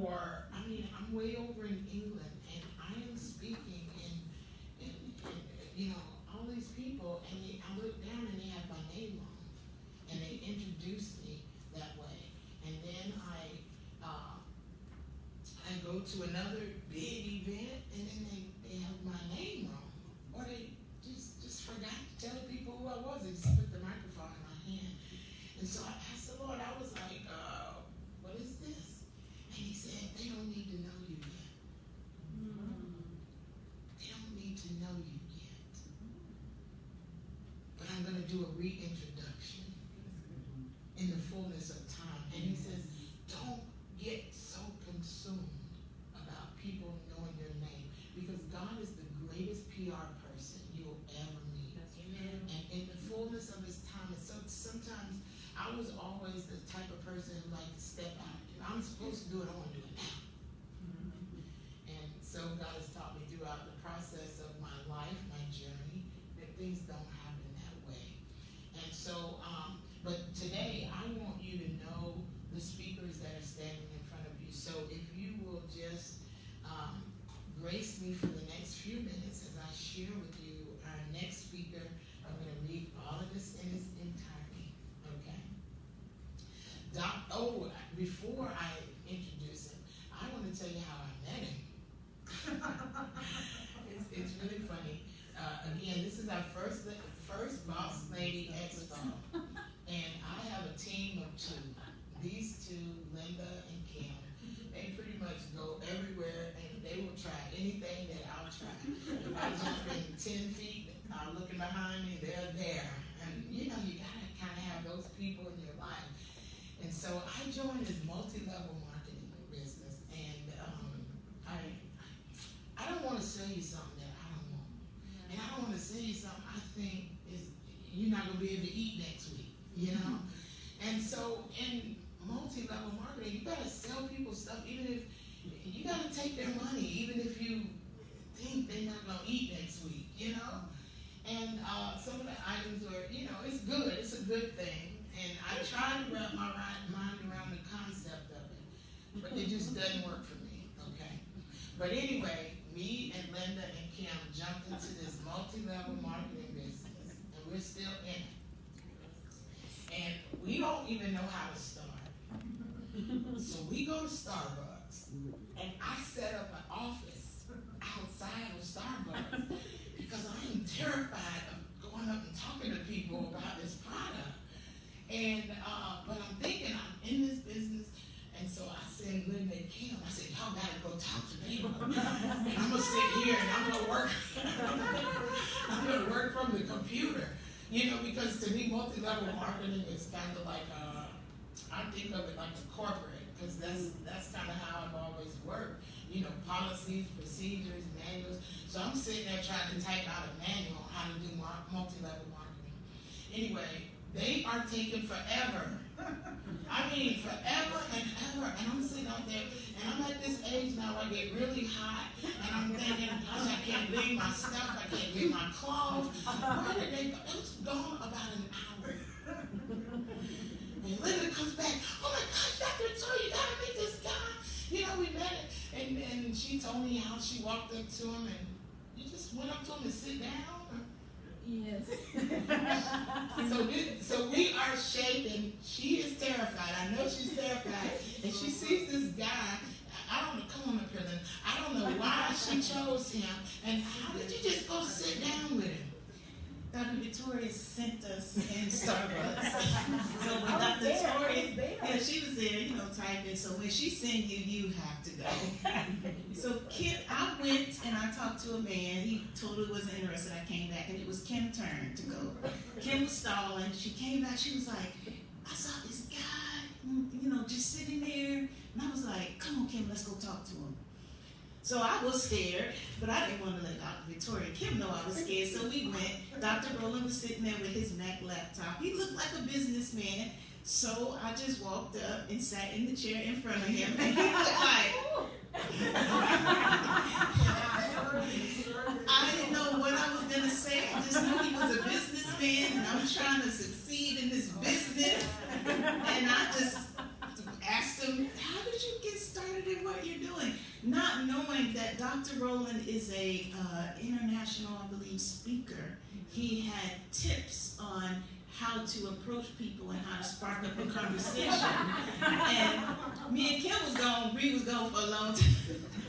Or, I mean, I'm way over in England, and I am speaking in you know, all these people, and I look down and they have my name wrong, and they introduced me that way. And then I go to another big event, and then they have my name wrong, or they just forgot to tell the people who I was. They just put the microphone in my hand. And so I asked the Lord, I was like, what is this? And he said, they don't need to know you yet. They don't need to know you yet. But I'm going to do a reintroduction in the fullness of time. And he says, don't get so consumed about people knowing your name, because God is the greatest PR person you'll ever meet. And in the fullness of his time, and so sometimes I was always the type of person who liked to step out. If I'm supposed to do it, I want to do it now. And so God has taught me throughout the process of my life, my journey, that things don't happen that way. And so, but today I want you to know the speakers that are standing in front of you. So if you will just grace me for the next few minutes as I share with you our next speaker. I'm going to read all of this in its entirety. Okay. Before I introduce him, I want to tell you how I met him. It's really funny. Again, this is our first BOSS Lady Expo, and I have a team of two. These two, Linda and Kim, they pretty much go everywhere, and they will try anything that I'll try. If I jump in 10 feet, looking behind me, they're there. And you know, you gotta kind of have those people in your life. And so I joined this multi-level marketing business, and I don't want to sell you something that I don't want. And I don't want to sell you something I think you're not going to be able to eat next week, you know? And so in multi-level marketing, you got to sell people stuff, even if you got to take their money, even if you think they're not going to eat next week, you know? And some of the items are, you know, it's good, it's a good thing. And I try to wrap my mind around the concept of it, but it just doesn't work for me, okay? But anyway, me and Linda and Kim jumped into this multi-level marketing business, and we're still in it. And we don't even know how to start. So we go to Starbucks, and I set up an office outside of Starbucks because I am terrified of going up and talking to people about this product. And, but I'm thinking I'm in this business, and so I said, Linda and Kim, I said, y'all gotta go talk to people. And I'm gonna sit here and I'm gonna work. I'm gonna work from the computer. You know, because to me, multi-level marketing is kind of like, I think of it like a corporate, because that's kind of how I've always worked. You know, policies, procedures, manuals. So I'm sitting there trying to type out a manual on how to do multi-level marketing. Anyway, they are taking forever. I mean, forever and ever. And I'm sitting out there, and I'm at this age now where I get really hot, and I'm thinking, gosh, I can't leave my stuff, I can't get my clothes. Where did they go? It was gone about an hour. And Linda comes back, oh my gosh, Dr. Victoria, you gotta meet this guy. You know, we met it. And she told me how she walked up to him, and you just went up to him and sit down. Yes. So we are shaking. She is terrified. I know she's terrified. And she sees this guy. I don't know, come on up here, Linda. I don't know why she chose him. And how did you just go sit down with him? Dr. Victoria sent us in Starbucks. So when Dr. Victoria, yeah, she was there, you know, typing. So when she sent you, you have to go. So Kim, I went and I talked to a man. He totally wasn't interested. I came back, and it was Kim's turn to go. Kim was stalling. She came back. She was like, I saw this guy, you know, just sitting there. And I was like, come on, Kim, let's go talk to him. So I was scared, but I didn't want to let Dr. Victoria and Kim know I was scared. So we went. Dr. Rollan was sitting there with his Mac laptop. He looked like a businessman. So I just walked up and sat in the chair in front of him. And he looked like, I didn't know what I was going to say. I just knew he was a businessman, and I was trying to succeed in this business. And I just asked him, how did you get started in what knowing that Dr. Rollan is a international, I believe, speaker. He had tips on how to approach people and how to spark up a conversation. And me and Kim was gone, Bree was gone for a long time.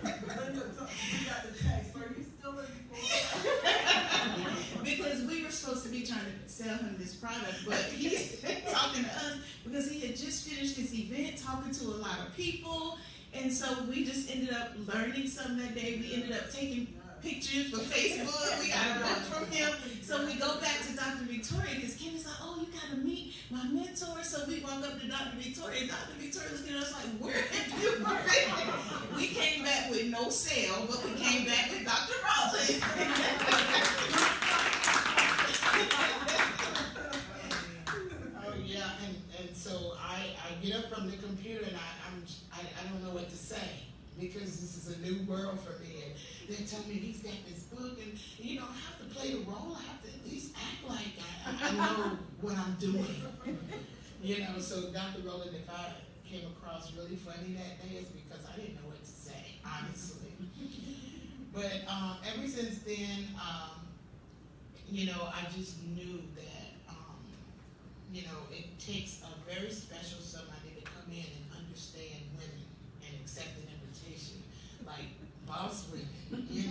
We got the text. Are you still looking for Because we were supposed to be trying to sell him this product, but he's talking to us because he had just finished this event, talking to a lot of people, and so we just ended up learning something that day. We ended up taking pictures for Facebook. We got a book from him. So we go back to Dr. Victoria because Kim is like, oh, you got to meet my mentor. So we walk up to Dr. Victoria. Dr. Victoria looking at us like, where have you been? We came back with no sale, but we came back with Dr. Rollan. Oh yeah, and so I get up from the computer and I don't know what to say because this is a new world for me. And they tell me he's got this book, and you know I have to play the role. I have to at least act like I know what I'm doing. You know, so Dr. Rollan, if I came across really funny that day, it's because I didn't know what to say, honestly. But ever since then, you know, I just knew that, you know, it takes a very special somebody to come in and understand women and accept an invitation, like boss women, you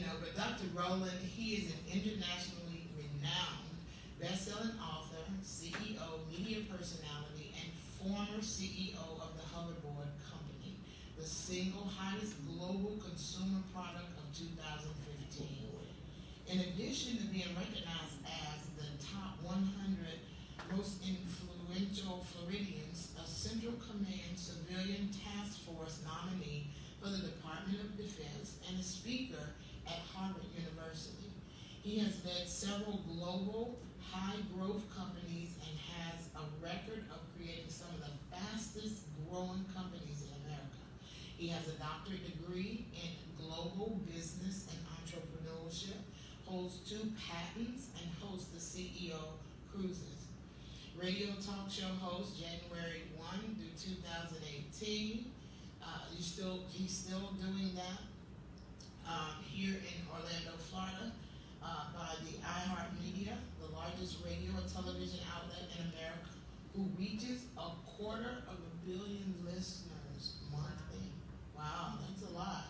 know. But Dr. Rollan, he is an internationally renowned best-selling author, CEO, media personality, and former CEO of the Hoverboard company, the single highest global consumer product of 2015. In addition to being recognized as the top 100 most influential Floridians, a Central Command Civilian Task Force nominee for the Department of Defense, and a speaker at Harvard University. He has led several global high-growth companies and has a record of creating some of the fastest growing companies in America. He has a doctorate degree in global business and entrepreneurship, holds 2 patents, and hosts the CEO Cruises. Radio talk show host January 1 through 2018. He's still doing that here in Orlando, Florida, by the iHeartMedia, the largest radio and television outlet in America, who reaches 250 million listeners monthly. Wow, that's a lot.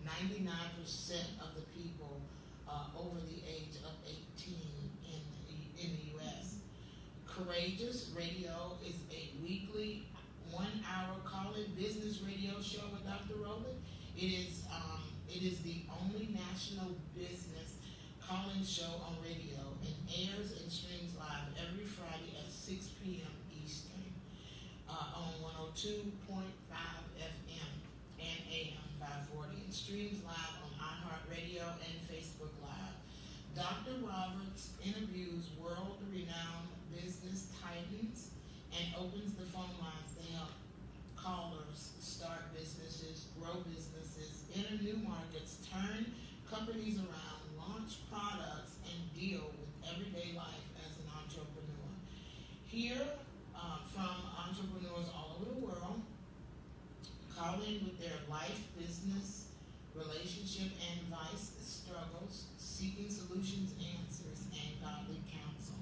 99% of the people over the age of 18 in the U.S. Courageous Radio is a weekly 1-hour call-in business radio show with Dr. Rollan. It is the only national business call-in show on radio and airs and streams live every Friday at 6 p.m. Eastern on 102.5 FM and AM 540, and streams live on iHeartRadio and Facebook Live. Dr. Roberts interviews world-renowned business titans and opens the phone lines to help callers start businesses, grow businesses, enter new markets, turn companies around, launch products, and deal with everyday life as an entrepreneur. Hear from entrepreneurs all over the world, calling with their life, business, relationship, and advice, struggles, seeking solutions, answers, and godly counsel.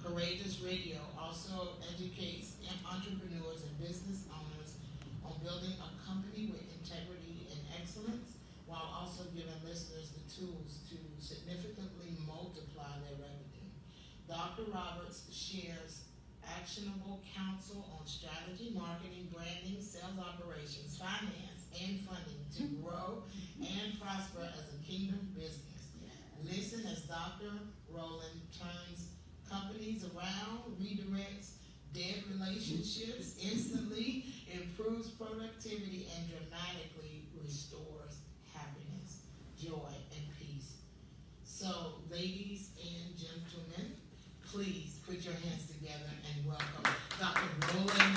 Courageous Radio also educates entrepreneurs and business owners on building a company with integrity and excellence, while also giving listeners the tools to significantly multiply their revenue. Dr. Roberts shares actionable counsel on strategy, marketing, branding, sales operations, finance, and funding to grow and prosper as a kingdom business. Listen as Dr. Rollan turns companies around, redirects dead relationships, instantly improves productivity, and dramatically restores happiness, joy, and peace. So, ladies and gentlemen, please put your hands together and welcome Dr. Rollan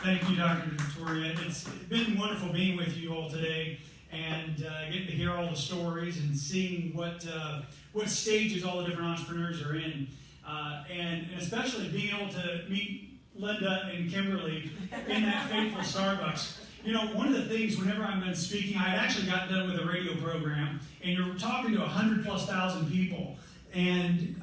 Thank you, Dr. Victoria. It's been wonderful being with you all today and getting to hear all the stories and seeing what stages all the different entrepreneurs are in. and especially being able to meet Linda and Kimberly in that fateful Starbucks. You know, one of the things whenever I'm done speaking, I had actually got done with a radio program, and you're talking to 100,000+ people, and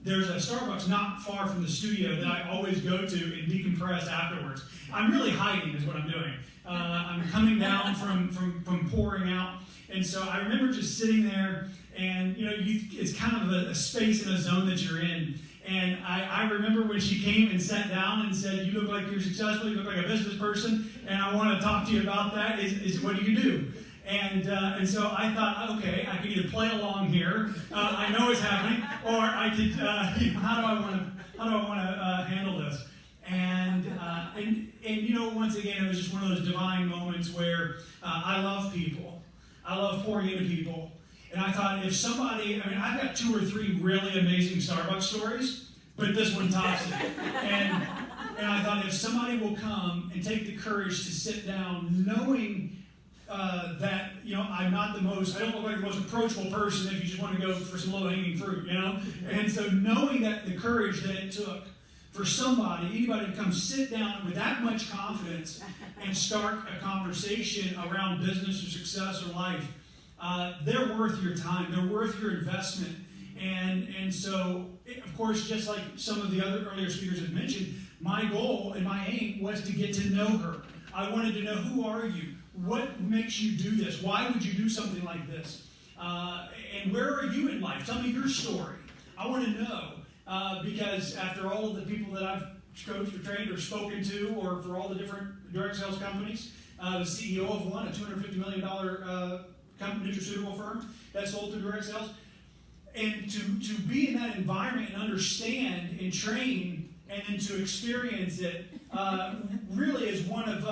there's a Starbucks not far from the studio that I always go to and decompress afterwards. I'm really hiding is what I'm doing. I'm coming down from pouring out, and so I remember just sitting there, and you know, it's kind of a space and a zone that you're in. And I remember when she came and sat down and said, "You look like you're successful, you look like a business person, and I want to talk to you about that. Is what do you do?" And so I thought, okay, I could either play along here, I know it's happening, or I could, how do I want to handle this? And you know, once again, it was just one of those divine moments where I love people, I love pouring into people. And I thought, if somebody, I mean, I've got 2 or 3 really amazing Starbucks stories, but this one tops it. And I thought, if somebody will come and take the courage to sit down, knowing that, you know, I'm not I don't look like the most approachable person if you just want to go for some low-hanging fruit, you know? And so knowing that the courage that it took for anybody to come sit down with that much confidence and start a conversation around business or success or life, they're worth your time. They're worth your investment. And so, of course, just like some of the other earlier speakers have mentioned, my goal and my aim was to get to know her. I wanted to know, who are you? What makes you do this? Why would you do something like this? And where are you in life? Tell me your story. I want to know, because after all of the people that I've coached or trained or spoken to, or for all the different direct sales companies, the CEO of one, a $250 million nutraceutical firm that sold through direct sales, and to be in that environment and understand and train and then to experience it really is one of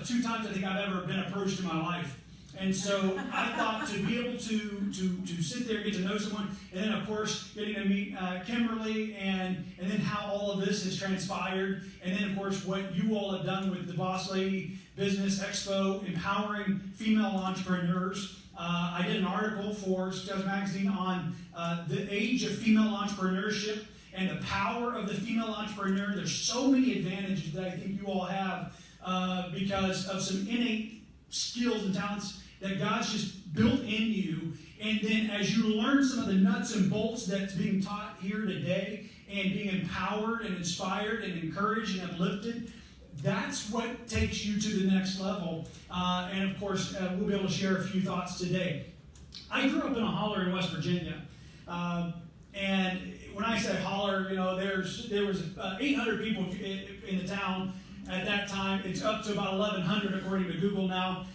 2 times I think I've ever been approached in my life. And so I thought to be able to sit there and get to know someone, and then of course getting to meet Kimberly, and then how all of this has transpired, and then of course what you all have done with the BOSS Lady Business Expo, empowering female entrepreneurs. I did an article for Success Magazine on the age of female entrepreneurship and the power of the female entrepreneur. There's so many advantages that I think you all have because of some innate skills and talents that God's just built in you. And then as you learn some of the nuts and bolts that's being taught here today, and being empowered and inspired and encouraged and uplifted, that's what takes you to the next level. And of course, we'll be able to share a few thoughts today. I grew up in a holler in West Virginia. And when I say holler, you know, there was 800 people in the town at that time. It's up to about 1,100 according to Google now.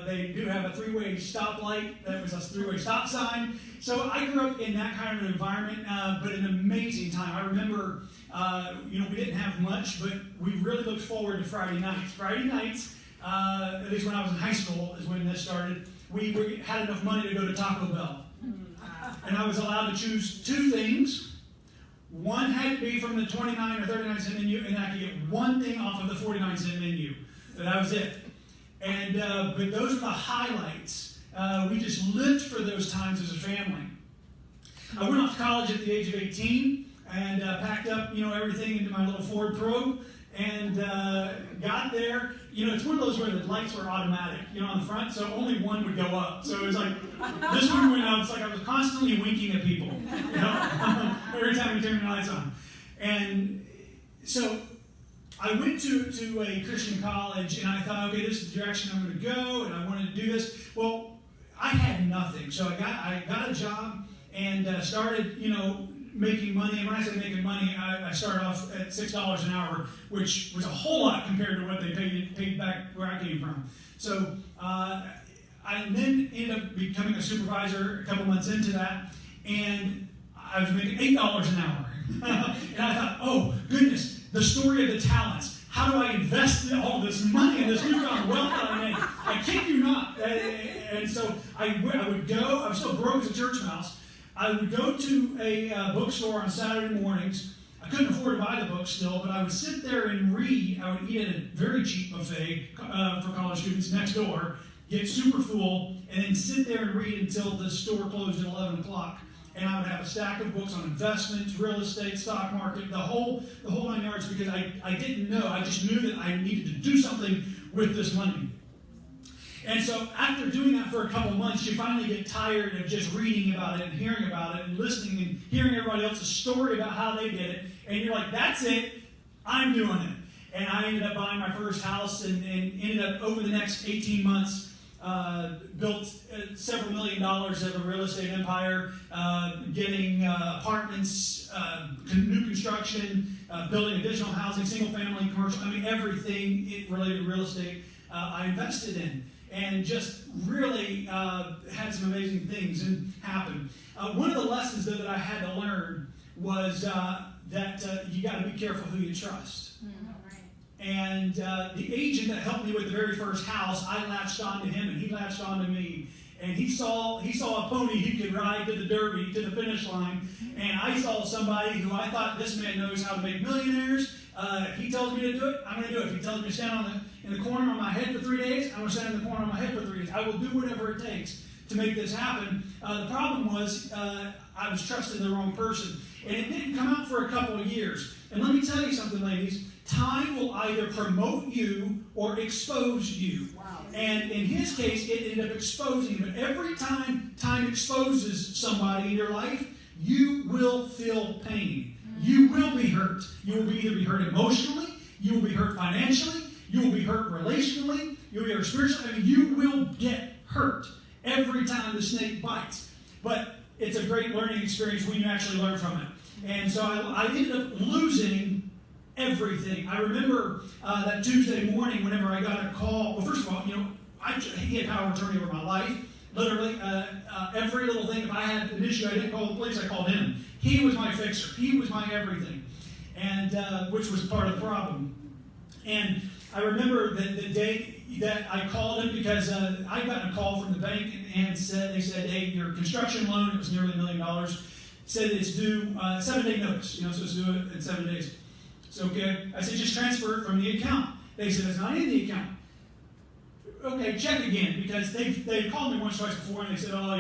They do have a 3-way stoplight. That was a 3-way stop sign. So I grew up in that kind of an environment, but an amazing time. I remember, you know, we didn't have much, but we really looked forward to Friday nights. Friday nights, at least when I was in high school, is when this started. We had enough money to go to Taco Bell. And I was allowed to choose 2 things. One had to be from the 29 or 39 cent menu, and I could get 1 thing off of the 49 cent menu. That was it. And but those were the highlights. We just lived for those times as a family. I went off to college at the age of 18 and packed up, you know, everything into my little Ford Probe, and got there. You know, it's one of those where the lights were automatic, you know, on the front, so only one would go up. So it was like, this one went up. It's like I was constantly winking at people, you know, every time we turned the lights on. And so I went to a Christian college, and I thought, okay, this is the direction I'm going to go, and I wanted to do this. Well, I had nothing, so I got a job and started, you know, making money. And when I say making money, I started off at $6 an hour, which was a whole lot compared to what they paid back where I came from. So I then ended up becoming a supervisor a couple months into that, and I was making $8 an hour. And I thought, oh, goodness, the story of the talents. How do I invest all this money in this newfound wealth that I made? I kid you not. And so I would go, I was still broke as a church mouse. I would go to a bookstore on Saturday mornings. I couldn't afford to buy the book still, but I would sit there and read. I would eat at a very cheap buffet for college students next door, get super full, and then sit there and read until the store closed at 11 o'clock. and I would have a stack of books on investments, real estate, stock market, the whole 9 yards, because I didn't know. I just knew that I needed to do something with this money. And so after doing that for a couple months, you finally get tired of just reading about it and hearing about it and listening and hearing everybody else's story about how they did it. And you're like, that's it. I'm doing it. And I ended up buying my first house and ended up, over the next 18 months, built several $1 million of a real estate empire, getting apartments, new construction, building additional housing, single family, commercial, I mean everything related to real estate I invested in. And just really had some amazing things happen. One of the lessons, though, that I had to learn was that you got to be careful who you trust. And the agent that helped me with the very first house, I latched on to him, and he latched on to me. And he saw a pony he could ride to the Derby, to the finish line. And I saw somebody who I thought, this man knows how to make millionaires. If he tells me to do it, I'm going to do it. If he tells me to stand in the corner on my head for 3 days, I'm going to stand in the corner on my head for 3 days. I will do whatever it takes to make this happen. The problem was I was trusting the wrong person. And it didn't come out for a couple of years. And let me tell you something, ladies. Time will either promote you or expose you. Wow. And in his case, it ended up exposing him. But every time time exposes somebody in your life, you will feel pain. You will be hurt. You will either be hurt emotionally, you will be hurt financially, you will be hurt relationally, you will be hurt spiritually. I mean, you will get hurt every time the snake bites. But it's a great learning experience when you actually learn from it. And so I ended up losing everything. I remember that Tuesday morning whenever I got a call. Well, first of all, he had power of attorney over my life. Literally, every little thing. If I had an issue, I didn't call the police, I called him. He was my fixer. He was my everything, and which was part of the problem. And I remember the day that I called him because I got a call from the bank and they said, hey, your construction loan, it was nearly $1 million, said it's due 7-day notice. So it's due in 7 days. So okay, I said, just transfer it from the account. They said, it's not in the account. Okay, check again, because they called me once or twice before and they said, oh,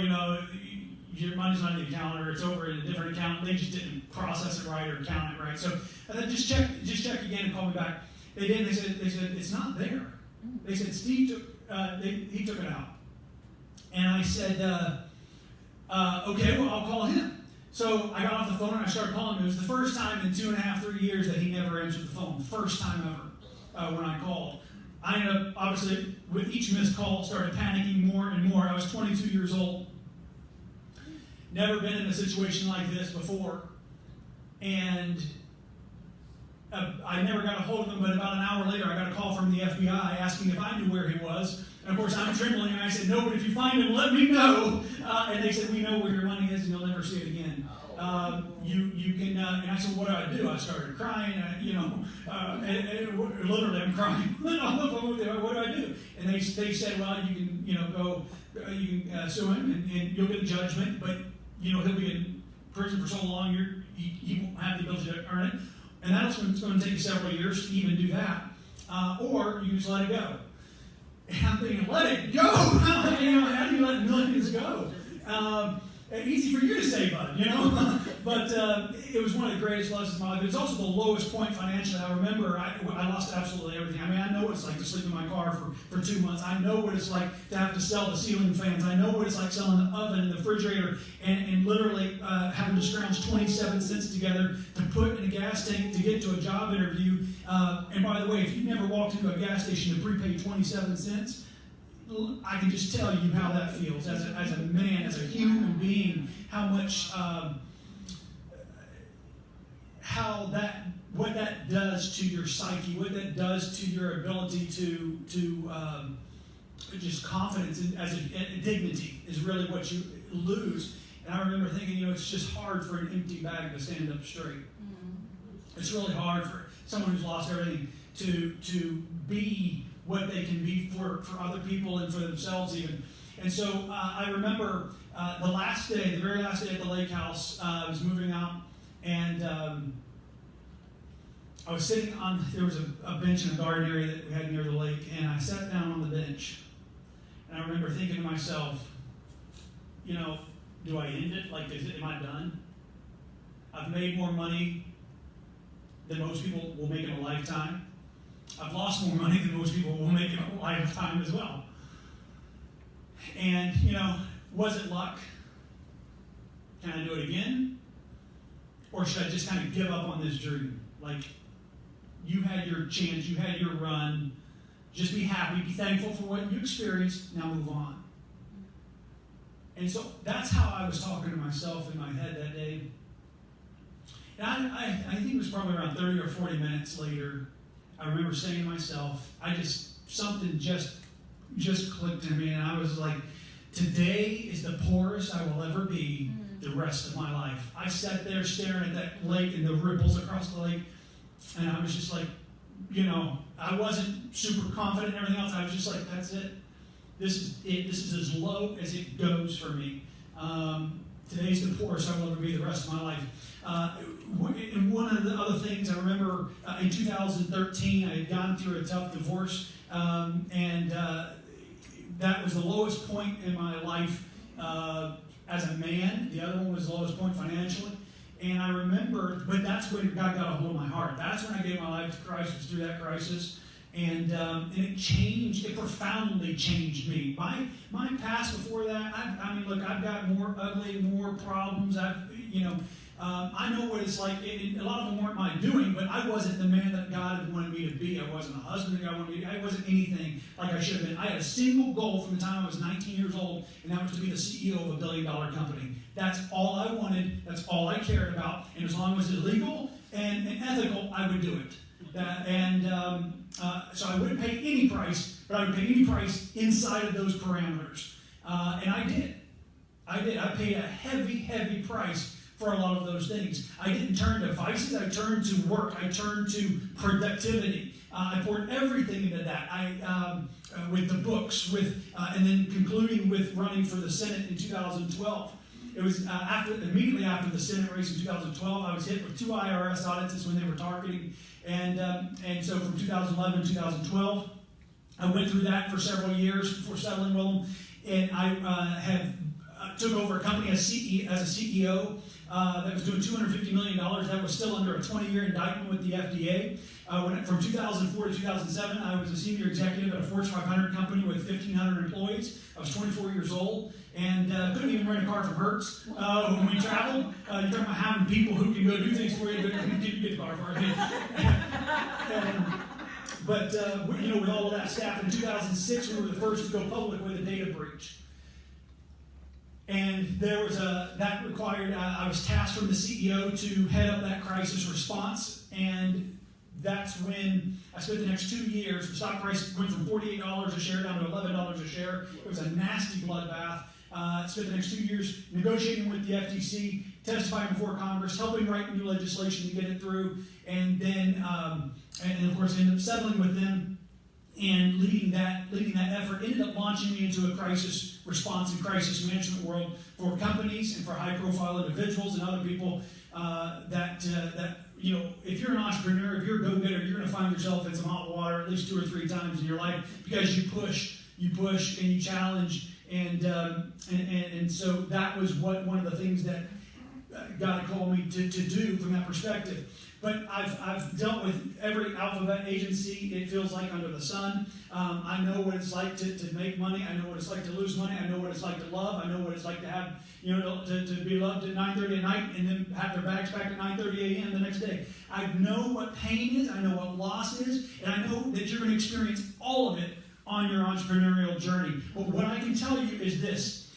your money's not in the account, or it's over in a different account. They just didn't process it right or count it right. So I said, just check again and call me back. They did. They said it's not there. They said Steve he took it out. And I said, okay, well, I'll call him. So I got off the phone and I started calling him. It was the first time in 2.5, 3 years that he never answered the phone. First time ever when I called. I ended up, obviously, with each missed call, started panicking more and more. I was 22 years old. Never been in a situation like this before. And I never got a hold of him, but about an hour later, I got a call from the FBI asking if I knew where he was. And of course, I'm trembling, and I said, no, but if you find him, let me know. And they said, we know where your money is, and you'll never see it again. You can, and I said, what do I do? I started crying, and literally I'm crying on the phone with them. What do I do? And they said, well, you can, go, you can sue him, and you'll get a judgment, but, he'll be in prison for so long, he won't have the ability to earn it. And that's when it's going to take you several years to even do that. Or you just let it go. And I'm thinking, let it go? How do you let millions go? Easy for you to say, bud, But it was one of the greatest lessons of my life. It was also the lowest point financially. I remember I lost absolutely everything. I mean, I know what it's like to sleep in my car for 2 months. I know what it's like to have to sell the ceiling fans. I know what it's like selling the oven and the refrigerator and literally having to scrounge 27 cents together to put in a gas tank to get to a job interview. And by the way, if you've never walked into a gas station to prepay 27 cents, I can just tell you how that feels as a man, as a human being, how much, what that does to your psyche, what that does to your ability to just confidence and dignity is really what you lose. And I remember thinking, it's just hard for an empty bag to stand up straight. Mm-hmm. It's really hard for someone who's lost everything to be what they can be for other people and for themselves even. And so I remember the very last day at the lake house, I was moving out, and I was sitting there was a bench in a garden area that we had near the lake, and I sat down on the bench. And I remember thinking to myself, do I end it? Like, am I done? I've made more money than most people will make in a lifetime. I've lost more money than most people will make in a lifetime as well. And, was it luck? Can I do it again? Or should I just kind of give up on this dream? Like, you had your chance, you had your run. Just be happy, be thankful for what you experienced, now move on. And so that's how I was talking to myself in my head that day. And I think it was probably around 30 or 40 minutes later, I remember saying to myself, something just clicked in me, and I was like, today is the poorest I will ever be the rest of my life. I sat there staring at that lake and the ripples across the lake, and I was just like, I wasn't super confident and everything else. I was just like, that's it. This is it. This is as low as it goes for me. Today's the poorest I will ever be the rest of my life. And one of the other things I remember in 2013, I had gone through a tough divorce, and that was the lowest point in my life as a man. The other one was the lowest point financially. And I remember, but that's when God got a hold of my heart. That's when I gave my life to Christ, was through that crisis. And it changed, it profoundly changed me. My past before that, I've got more ugly, more problems. I know what it's like. A lot of them weren't my doing, but I wasn't the man that God had wanted me to be. I wasn't a husband that God wanted me to be. I wasn't anything like I should have been. I had a single goal from the time I was 19 years old, and that was to be the CEO of a $1 billion company. That's all I wanted. That's all I cared about. And as long as it was legal and ethical, I would do it. So I wouldn't pay any price, but I would pay any price inside of those parameters. And I did. I paid a heavy, heavy price for a lot of those things. I didn't turn to vices. I turned to work. I turned to productivity. I poured everything into that. With the books, and then concluding with running for the Senate in 2012. It was immediately after the Senate race in 2012, I was hit with 2 IRS audits. That's when they were targeting. And so from 2011 to 2012, I went through that for several years before settling with them. And I took over a company as a CEO that was doing $250 million. That was still under a 20-year indictment with the FDA. From 2004 to 2007, I was a senior executive at a Fortune 500 company with 1,500 employees. I was 24 years old and couldn't even rent a car from Hertz when we traveled. You're talking about having people who can go do things for you, but didn't get the car for you. With all of that staff, in 2006, we were the first to go public with a data breach. And there was that required, I was tasked from the CEO to head up that crisis response. And that's when I spent the next 2 years. The stock price went from $48 a share down to $11 a share. It was a nasty bloodbath. I spent the next 2 years negotiating with the FTC, testifying before Congress, helping write new legislation to get it through, and then, and of course, ended up settling with them and leading that effort. Ended up launching me into a crisis response and crisis management world for companies and for high-profile individuals and other people if you're an entrepreneur, if you're a go-getter, you're going to find yourself in some hot water at least 2 or 3 times in your life because you push, and you challenge, and so that was one of the things that God called me to do from that perspective. But I've dealt with every alphabet agency, it feels like, under the sun. I know what it's like to make money. I know what it's like to lose money. I know what it's like to love. I know what it's like to have, to be loved at 9:30 at night and then have their bags packed at 9:30 a.m. the next day. I know what pain is. I know what loss is. And I know that you're going to experience all of it on your entrepreneurial journey. But what I can tell you is this.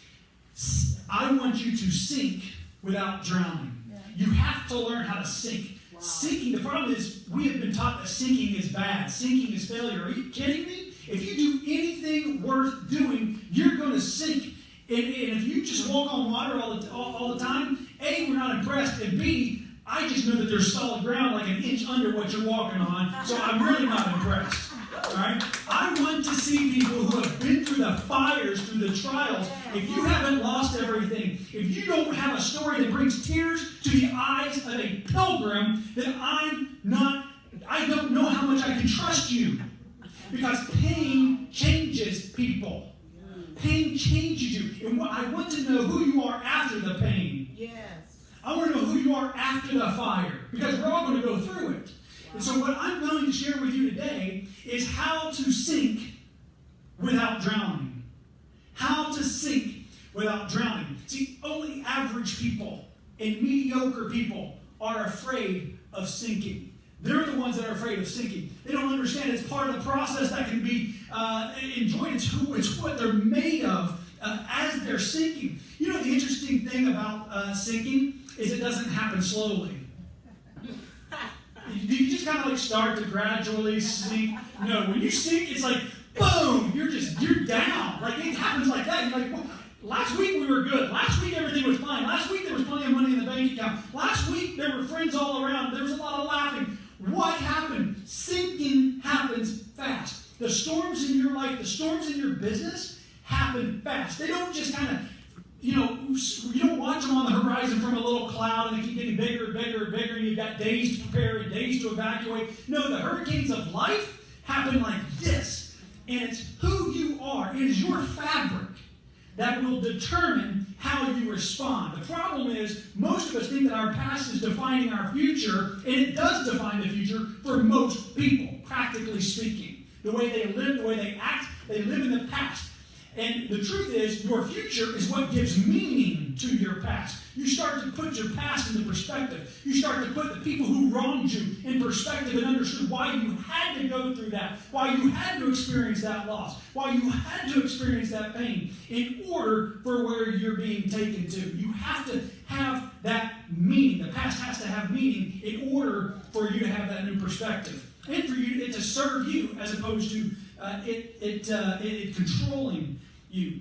I want you to sink without drowning. Yeah. You have to learn how to sink. Wow. Sinking, the problem is we have been taught that sinking is bad. Sinking is failure. Are you kidding me? If you do anything worth doing, you're going to sink. And if you just walk on water all the time, A, we're not impressed, and B, I just know that there's solid ground like an inch under what you're walking on, so I'm really not impressed. All right? I want to see people who have been through the fires, through the trials. If you haven't lost everything, if you don't have a story that brings tears to the eyes of a pilgrim, then I don't know how much I can trust you. Because pain changes people. Pain changes you. And I want to know who you are after the pain. Yes. I want to know who you are after the fire, because we're all going to go through it. And so what I'm going to share with you today is how to sink without drowning. How to sink without drowning. See, only average people and mediocre people are afraid of sinking. They're the ones that are afraid of sinking. They don't understand it's part of the process that can be enjoyed. It's what they're made of as they're sinking. You know, the interesting thing about sinking is it doesn't happen slowly. You just kind of like start to gradually sink. No, when you sink, it's like, boom, you're down. Like, it happens like that. You're like, well, last week we were good. Last week everything was fine. Last week there was plenty of money in the bank account. Last week there were friends all around. There was a lot of laughing. What happened? Sinking happens fast. The storms in your life, the storms in your business happen fast. They don't just kind of, you don't watch them on the horizon from a little cloud and they keep getting bigger and bigger and bigger and you've got days to prepare and days to evacuate. No, the hurricanes of life happen like this. And it's who you are. It is your fabric that will determine how you respond. The problem is, most of us think that our past is defining our future, and it does define the future for most people, practically speaking. The way they live, the way they act, they live in the past. And the truth is, your future is what gives meaning to your past. You start to put your past into perspective. You start to put the people who wronged you in perspective and understood why you had to go through that, why you had to experience that loss, why you had to experience that pain in order for where you're being taken to. You have to have that meaning. The past has to have meaning in order for you to have that new perspective and for you to serve you as opposed to it controlling you.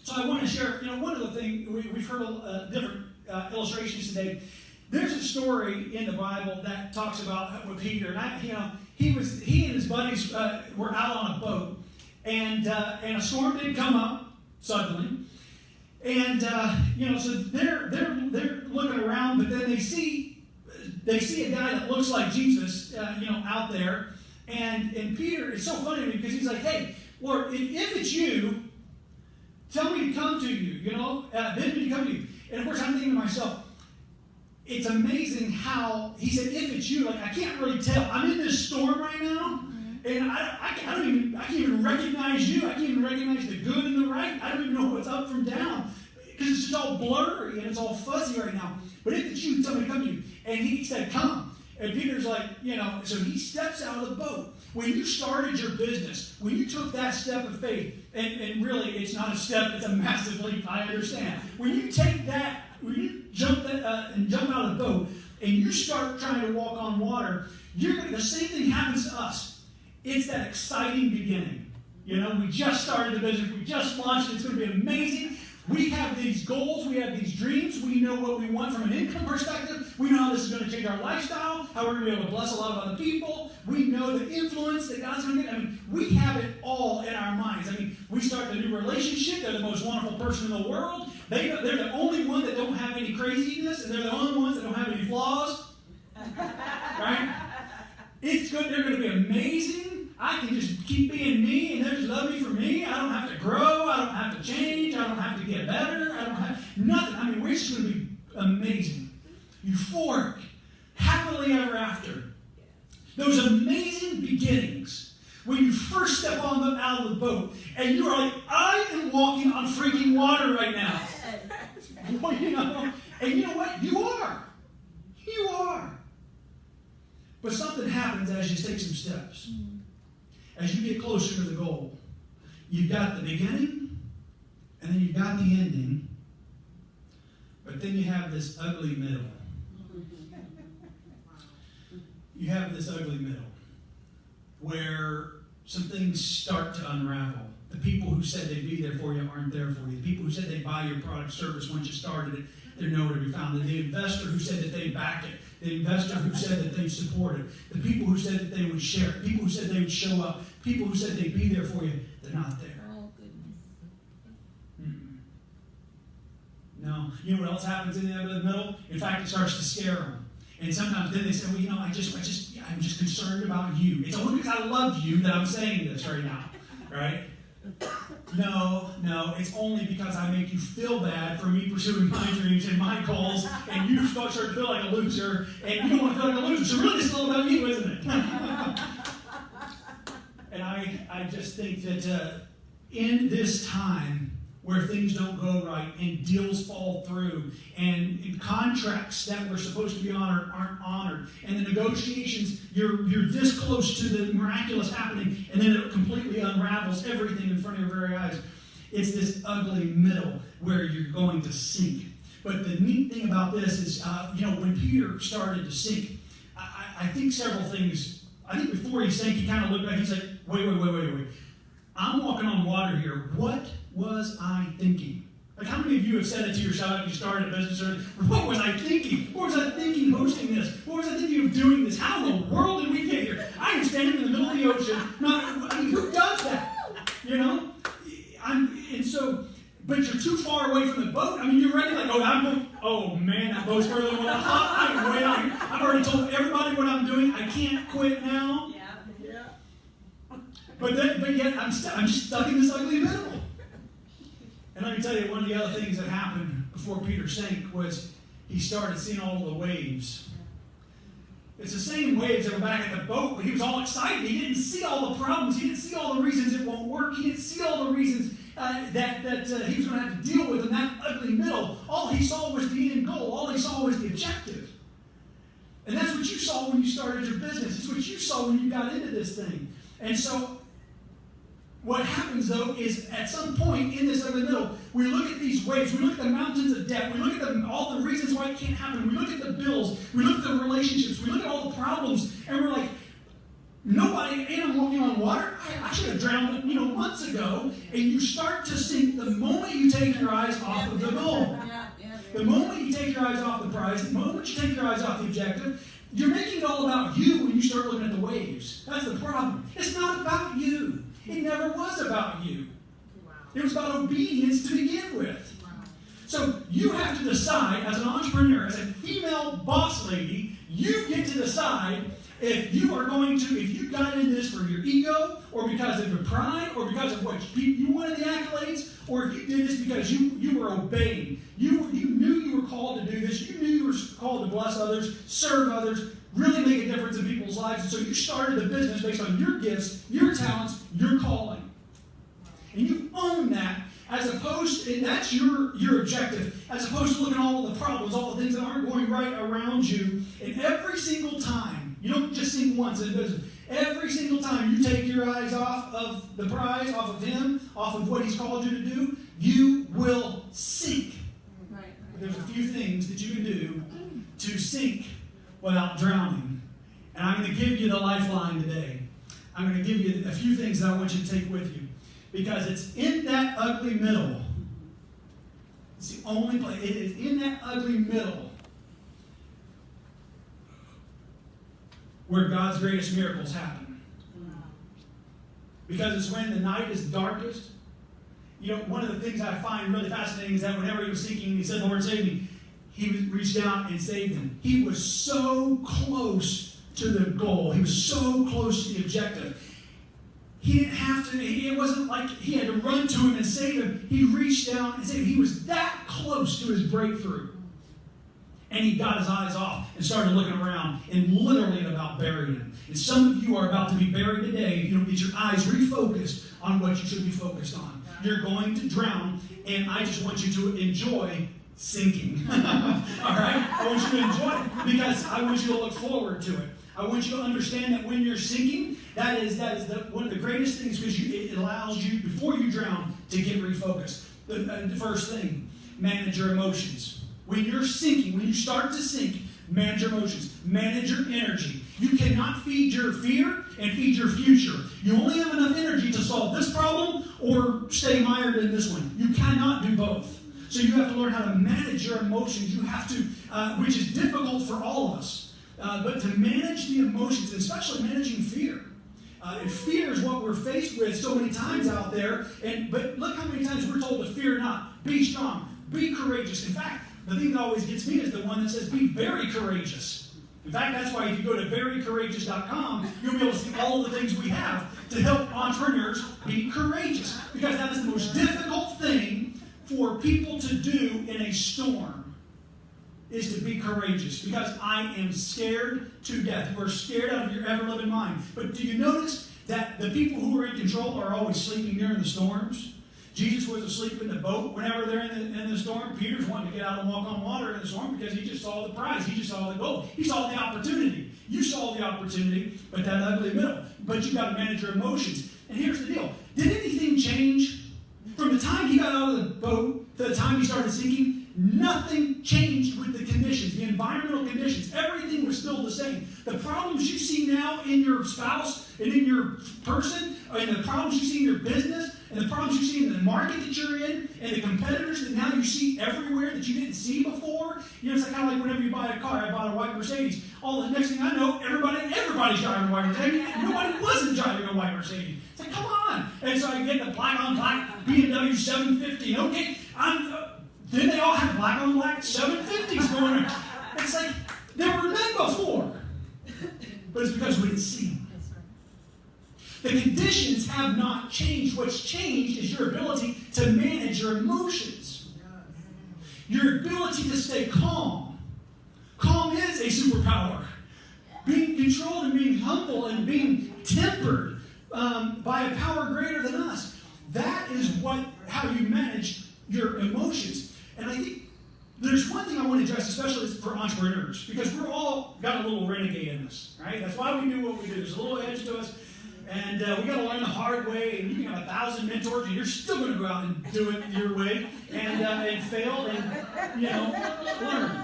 So I want to share, one of the things, we've heard different illustrations today. There's a story in the Bible that talks about with Peter, and he and his buddies were out on a boat, and a storm did come up suddenly, and so they're looking around, but then they see a guy that looks like Jesus, out there, and Peter, it's so funny to me because he's like, hey, Lord, if it's you, tell me to come to you, bid me to come to you. And of course, I'm thinking to myself, it's amazing how he said, if it's you, like I can't really tell. I'm in this storm right now, and I can't even recognize you. I can't even recognize the good and the right. I don't even know what's up from down because it's just all blurry and it's all fuzzy right now. But if it's you, tell me to come to you. And he said, come. And Peter's like, so he steps out of the boat. When you started your business, when you took that step of faith, and really it's not a step, it's a massive leap, I understand. When you take that, when you jump out of the boat, and you start trying to walk on water, the same thing happens to us. It's that exciting beginning. We just started the business, we just launched it, it's going to be amazing. We have these goals, we have these dreams, we know what we want from an income perspective, we know how this is going to change our lifestyle, how we're going to be able to bless a lot of other people, we know the influence that God's going to get. We have it all in our minds. We start a new relationship, they're the most wonderful person in the world, they're the only one that don't have any craziness, and they're the only ones that don't have any flaws, right? It's good, they're going to be amazing. I can just keep being me, and they'll just love me for me. I don't have to grow. I don't have to change. I don't have to get better. I don't have nothing. We're just going to be amazing. Euphoric. Happily ever after. Those amazing beginnings when you first step out of the boat, and you're like, I am walking on freaking water right now. And you know what? You are. You are. But something happens as you take some steps. As you get closer to the goal, you've got the beginning, and then you've got the ending, but then you have this ugly middle. You have this ugly middle where some things start to unravel. The people who said they'd be there for you aren't there for you. The people who said they'd buy your product service once you started it, they're nowhere to be found. The investor who said that they'd back it. The investor who said that they'd support it. The people who said that they would share it. People who said they would show up. People who said they'd be there for you, they're not there. Oh, goodness. Mm-mm. No. You know what else happens in the middle? In fact, it starts to scare them. And sometimes then they say, well, I'm just concerned about you. It's only because I love you that I'm saying this right now. Right? no, it's only because I make you feel bad for me pursuing my dreams and my goals, and you start to feel like a loser, and you don't want to feel like a loser, so really it's all about you, isn't it? And I just think that in this time where things don't go right and deals fall through and contracts that were supposed to be honored aren't honored, and the negotiations, you're this close to the miraculous happening, and then it completely unravels everything in front of your very eyes. It's this ugly middle where you're going to sink. But the neat thing about this is, when Peter started to sink, I think several things. I think before he sank, he kind of looked back. He's like, wait. I'm walking on water here. What was I thinking? Like, how many of you have said it to yourself after you started a business? Or, what was I thinking? What was I thinking hosting this? What was I thinking of doing this? How in the world did we get here? I am standing in the middle of the ocean. Who does that? But you're too far away from the boat. I mean, you're ready, like, oh man, that boat's further than what I thought. I'm way out here. I've already told everybody what I'm doing. I can't quit now. Yeah. But yet I'm just stuck in this ugly middle. And let me tell you, one of the other things that happened before Peter sank was he started seeing all the waves. It's the same waves that were back at the boat, but he was all excited. He didn't see all the problems. He didn't see all the reasons it won't work. He didn't see all the reasons that he was going to have to deal with in that ugly middle. All he saw was the end goal. All he saw was the objective. And that's what you saw when you started your business. It's what you saw when you got into this thing. And so what happens, though, is at some point in this ugly middle, we look at these waves, we look at the mountains of debt, we look at all the reasons why it can't happen, we look at the bills, we look at the relationships, we look at all the problems, and we're like, nobody, I'm walking on water, I should have drowned, months ago, and you start to sink the moment you take your eyes off of the goal. The moment you take your eyes off the prize, the moment you take your eyes off the objective, you're making it all about you when you start looking at the waves. That's the problem. It's not about you. It never was about you. Wow. It was about obedience to begin with. Wow. So you have to decide, as an entrepreneur, as a female boss lady, you get to decide if you got into this for your ego, or because of your pride, or because of what you wanted the accolades, or if you did this because you were obeying. You knew you were called to do this. You knew you were called to bless others, serve others, really make a difference in people's lives. And so you started the business based on your gifts, your talents, your calling. And you own that, and that's your objective, as opposed to looking at all the problems, all the things that aren't going right around you. And every single time, you don't just sink once in business, every single time you take your eyes off of the prize, off of him, off of what he's called you to do, you will sink. Right. There's a few things that you can do to sink without drowning. And I'm going to give you the lifeline today. I'm going to give you a few things that I want you to take with you. Because it's in that ugly middle. It's the only place. It is in that ugly middle where God's greatest miracles happen. Because it's when the night is darkest. One of the things I find really fascinating is that whenever he was sinking, he said, "Lord, save me," he reached out and saved him. He was so close to the goal. He was so close to the objective. He didn't have to, it wasn't like he had to run to him and save him. He reached down and saved him. He was that close to his breakthrough. And he got his eyes off and started looking around and literally about burying him. And some of you are about to be buried today if you don't get your eyes refocused on what you should be focused on. You're going to drown, and I just want you to enjoy sinking. All right? I want you to enjoy it because I want you to look forward to it. I want you to understand that when you're sinking, that is one of the greatest things, because it allows you, before you drown, to get refocused. The first thing, manage your emotions. When you're sinking, when you start to sink, manage your emotions. Manage your energy. You cannot feed your fear and feed your future. You only have enough energy to solve this problem or stay mired in this one. You cannot do both. So you have to learn how to manage your emotions. You have to, which is difficult for all of us. But to manage the emotions, especially managing fear. And fear is what we're faced with so many times out there. But look how many times we're told to fear not. Be strong. Be courageous. In fact, the thing that always gets me is the one that says be very courageous. In fact, that's why if you go to verycourageous.com, you'll be able to see all the things we have. to help entrepreneurs be courageous, because that is the most difficult thing for people to do in a storm, is to be courageous, because I am scared to death. You are scared out of your ever-living mind. But do you notice that the people who are in control are always sleeping during the storms? Jesus was asleep in the boat whenever they're in the storm. Peter's wanting to get out and walk on water in the storm because he just saw the prize. He just saw the goal. He saw the opportunity. You saw the opportunity, but that ugly middle. But you've got to manage your emotions. And here's the deal. Did anything change? From the time he got out of the boat to the time he started sinking, nothing changed with the conditions, the environmental conditions. Everything was still the same. The problems you see now in your spouse and in your person, and the problems you see in your business, and the problems you see in the market that you're in, and the competitors that now you see everywhere that you didn't see before. You know, it's kind of like whenever you buy a car. I bought a white Mercedes. All the next thing I know, everybody's driving a white Mercedes. Nobody wasn't driving a white Mercedes. It's like, come on. And so I get the black on black BMW 750. Okay, then they all have black on black 750s going on. It's like, there were none before. But it's because we didn't see them. The conditions have not changed. What's changed is your ability to manage your emotions. Your ability to stay calm. Calm is a superpower. Being controlled and being humble and being tempered by a power greater than us. That is how you manage your emotions. And I think there's one thing I want to address, especially for entrepreneurs, because we're all got a little renegade in us, right? That's why we do what we do. There's a little edge to us, and we got to learn the hard way. And you can have 1,000 mentors, and you're still going to go out and do it your way, and fail, and learn.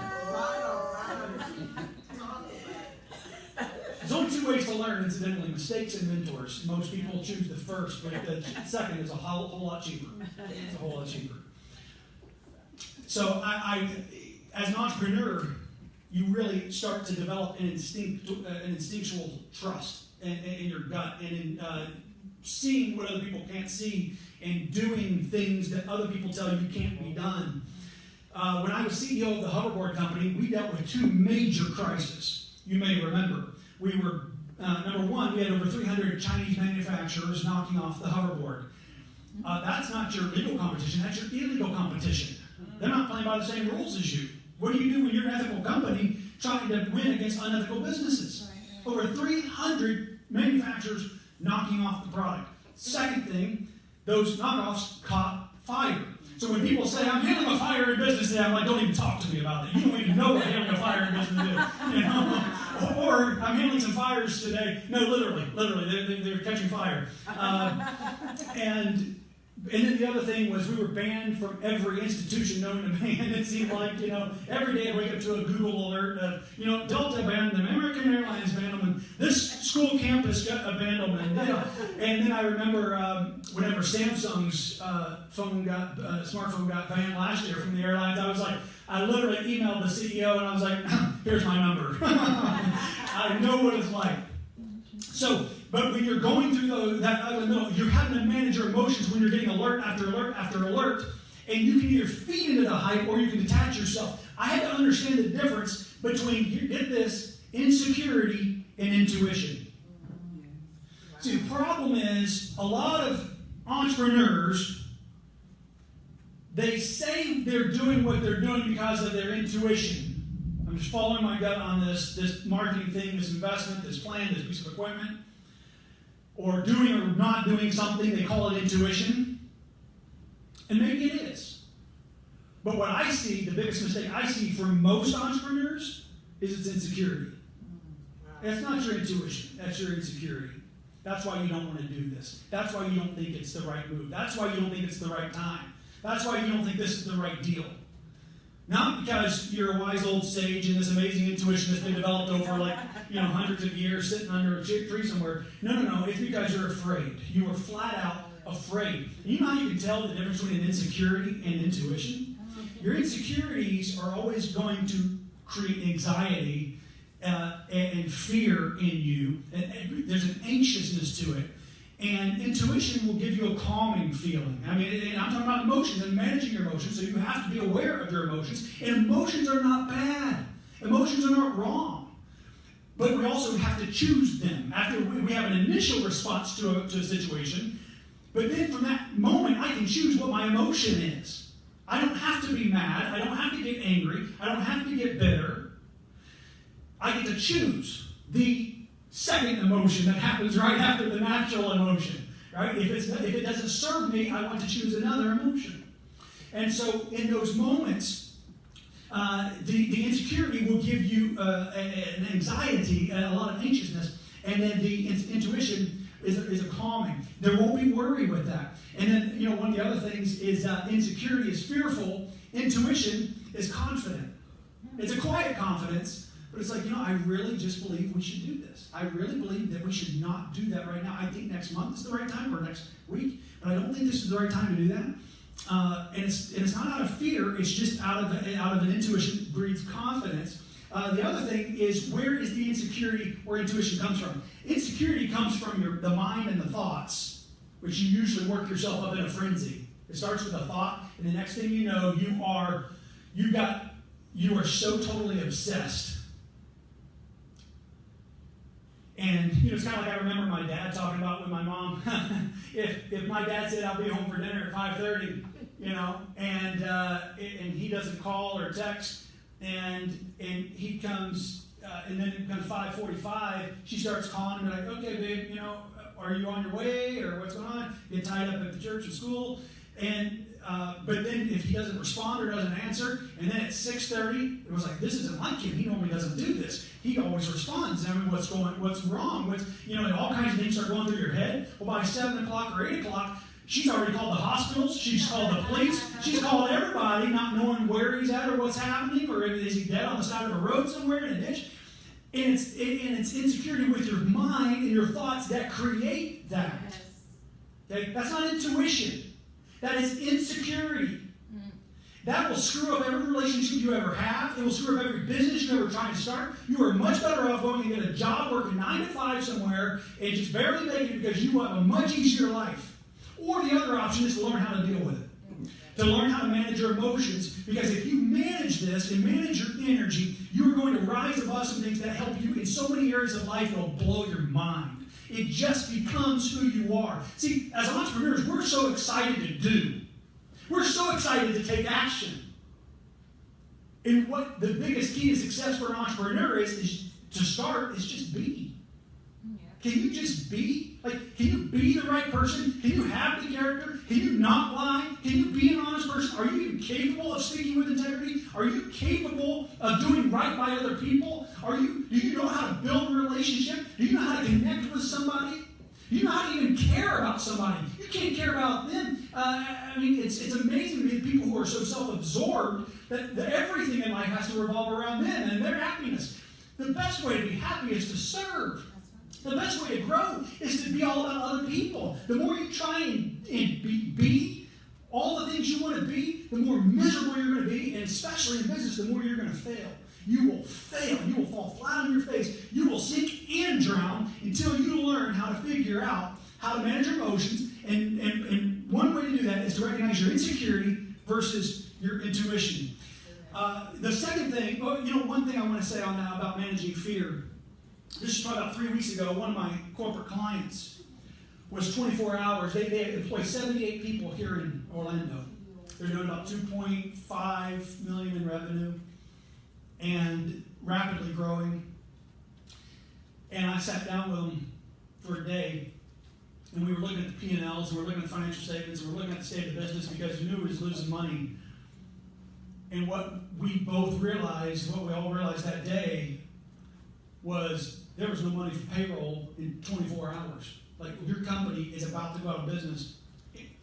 There's only two ways to learn, incidentally: mistakes and mentors. Most people choose the first, but the second is a whole lot cheaper. It's a whole lot cheaper. So I as an entrepreneur, you really start to develop an instinctual trust in your gut, and in seeing what other people can't see, and doing things that other people tell you can't be done. When I was CEO of the Hoverboard company, we dealt with two major crises. You may remember. We were, number one, we had over 300 Chinese manufacturers knocking off the hoverboard. That's not your legal competition, that's your illegal competition. They're not playing by the same rules as you. What do you do when you're an ethical company trying to win against unethical businesses? Over 300 manufacturers knocking off the product. Second thing, those knockoffs caught fire. So when people say, I'm handling a fire in business today, I'm like, don't even talk to me about it. You don't even know what handling a fire in business is. Or I'm handling some fires today. No, literally, they're catching fire. And then the other thing was we were banned from every institution known to man. It seemed like, every day I'd wake up to a Google alert of, Delta banned them, American Airlines banned them, and this school campus got abandoned them. And then I remember whenever Samsung's smartphone got banned last year from the airlines, I literally emailed the CEO and I was like, here's my number. I know what it's like. But when you're going through that ugly middle, you're having to manage your emotions when you're getting alert after alert after alert, and you can either feed into the hype or you can detach yourself. I had to understand the difference between, get this, insecurity and intuition. See, the problem is a lot of entrepreneurs, they say they're doing what they're doing because of their intuition. I'm just following my gut on this marketing thing, this investment, this plan, this piece of equipment. Or doing or not doing something, they call it intuition. And maybe it is. But what I see, the biggest mistake I see for most entrepreneurs is it's insecurity. That's not your intuition, that's your insecurity. That's why you don't want to do this. That's why you don't think it's the right move. That's why you don't think it's the right time. That's why you don't think this is the right deal. Not because you're a wise old sage and this amazing intuition that's been developed over hundreds of years sitting under a tree somewhere. No. It's because you're afraid. You are flat out afraid. You know how you can tell the difference between insecurity and intuition? Your insecurities are always going to create anxiety and fear in you. And there's an anxiousness to it. And intuition will give you a calming feeling. I mean, and I'm talking about emotions and managing your emotions, so you have to be aware of your emotions. And emotions are not bad. Emotions are not wrong. but we also have to choose them. After we have an initial response to a situation, but then from that moment, I can choose what my emotion is. I don't have to be mad. I don't have to get angry. I don't have to get bitter. I get to choose the second emotion that happens right after the natural emotion. Right? If it doesn't serve me, I want to choose another emotion. And so in those moments, the insecurity will give you an anxiety, a lot of anxiousness, and then the intuition is a calming. There won't be worry with that. And then, one of the other things is insecurity is fearful. Intuition is confident. It's a quiet confidence, but it's like, I really just believe we should do this. I really believe that we should not do that right now. I think next month is the right time, or next week, but I don't think this is the right time to do that. And it's not out of fear, it's just out of an intuition breeds confidence. The other thing is, where is the insecurity or intuition comes from? Insecurity comes from the mind and the thoughts, which you usually work yourself up in a frenzy. It starts with a thought, and the next thing you know, you are so totally obsessed. And it's kind of like I remember my dad talking about with my mom. if my dad said I'll be home for dinner at 5:30, and he doesn't call or text, and he comes, and then it becomes 5:45, she starts calling and be like, okay, babe, are you on your way, or what's going on? Get tied up at the church and school, and but then if he doesn't respond or doesn't answer, and then at 6:30, it was like, this isn't like him. He normally doesn't do this. He always responds. What's wrong? All kinds of things start going through your head. Well, by 7 o'clock or 8 o'clock, she's already called the hospitals. She's called the police. She's called everybody, not knowing where he's at or what's happening, or is he dead on the side of a road somewhere in a ditch. And it's insecurity with your mind and your thoughts that create that. Okay? That's not intuition. That is insecurity. That will screw up every relationship you ever have. It will screw up every business you ever try to start. You are much better off going and get a job working 9 to 5 somewhere and just barely making it because you have a much easier life. Or the other option is to learn how to deal with it. To learn how to manage your emotions. Because if you manage this and manage your energy, you are going to rise above some things that help you in so many areas of life. It will blow your mind. It just becomes who you are. See, as entrepreneurs, we're so excited to do. We're so excited to take action. And what the biggest key to success for an entrepreneur is to start is just be. Can you just be? Can you be the right person? Can you have the character? Can you not lie? Can you be an honest person? Are you even capable of speaking with integrity? Are you capable of doing right by other people? Do you know how to build a relationship? Do you know how to connect with somebody? Do you know how to even care about somebody? You can't care about them. It's amazing to me the people who are so self-absorbed that everything in life has to revolve around them and their happiness. The best way to be happy is to serve. The best way to grow is to be all about other people. The more you try and be all the things you want to be, the more miserable you're going to be, and especially in business, the more you're going to fail. You will fail. You will fall flat on your face. You will sink and drown until you learn how to figure out how to manage your emotions. And one way to do that is to recognize your insecurity versus your intuition. The second thing, one thing I want to say on that about managing fear. This is probably about 3 weeks ago. One of my corporate clients was 24 hours. They employ 78 people here in Orlando. They're doing about $2.5 million in revenue and rapidly growing. And I sat down with them for a day, and we were looking at the P&Ls, and we were looking at the financial statements, and we were looking at the state of the business because we knew it was losing money. And what we all realized that day, was there was no money for payroll in 24 hours. Your company is about to go out of business.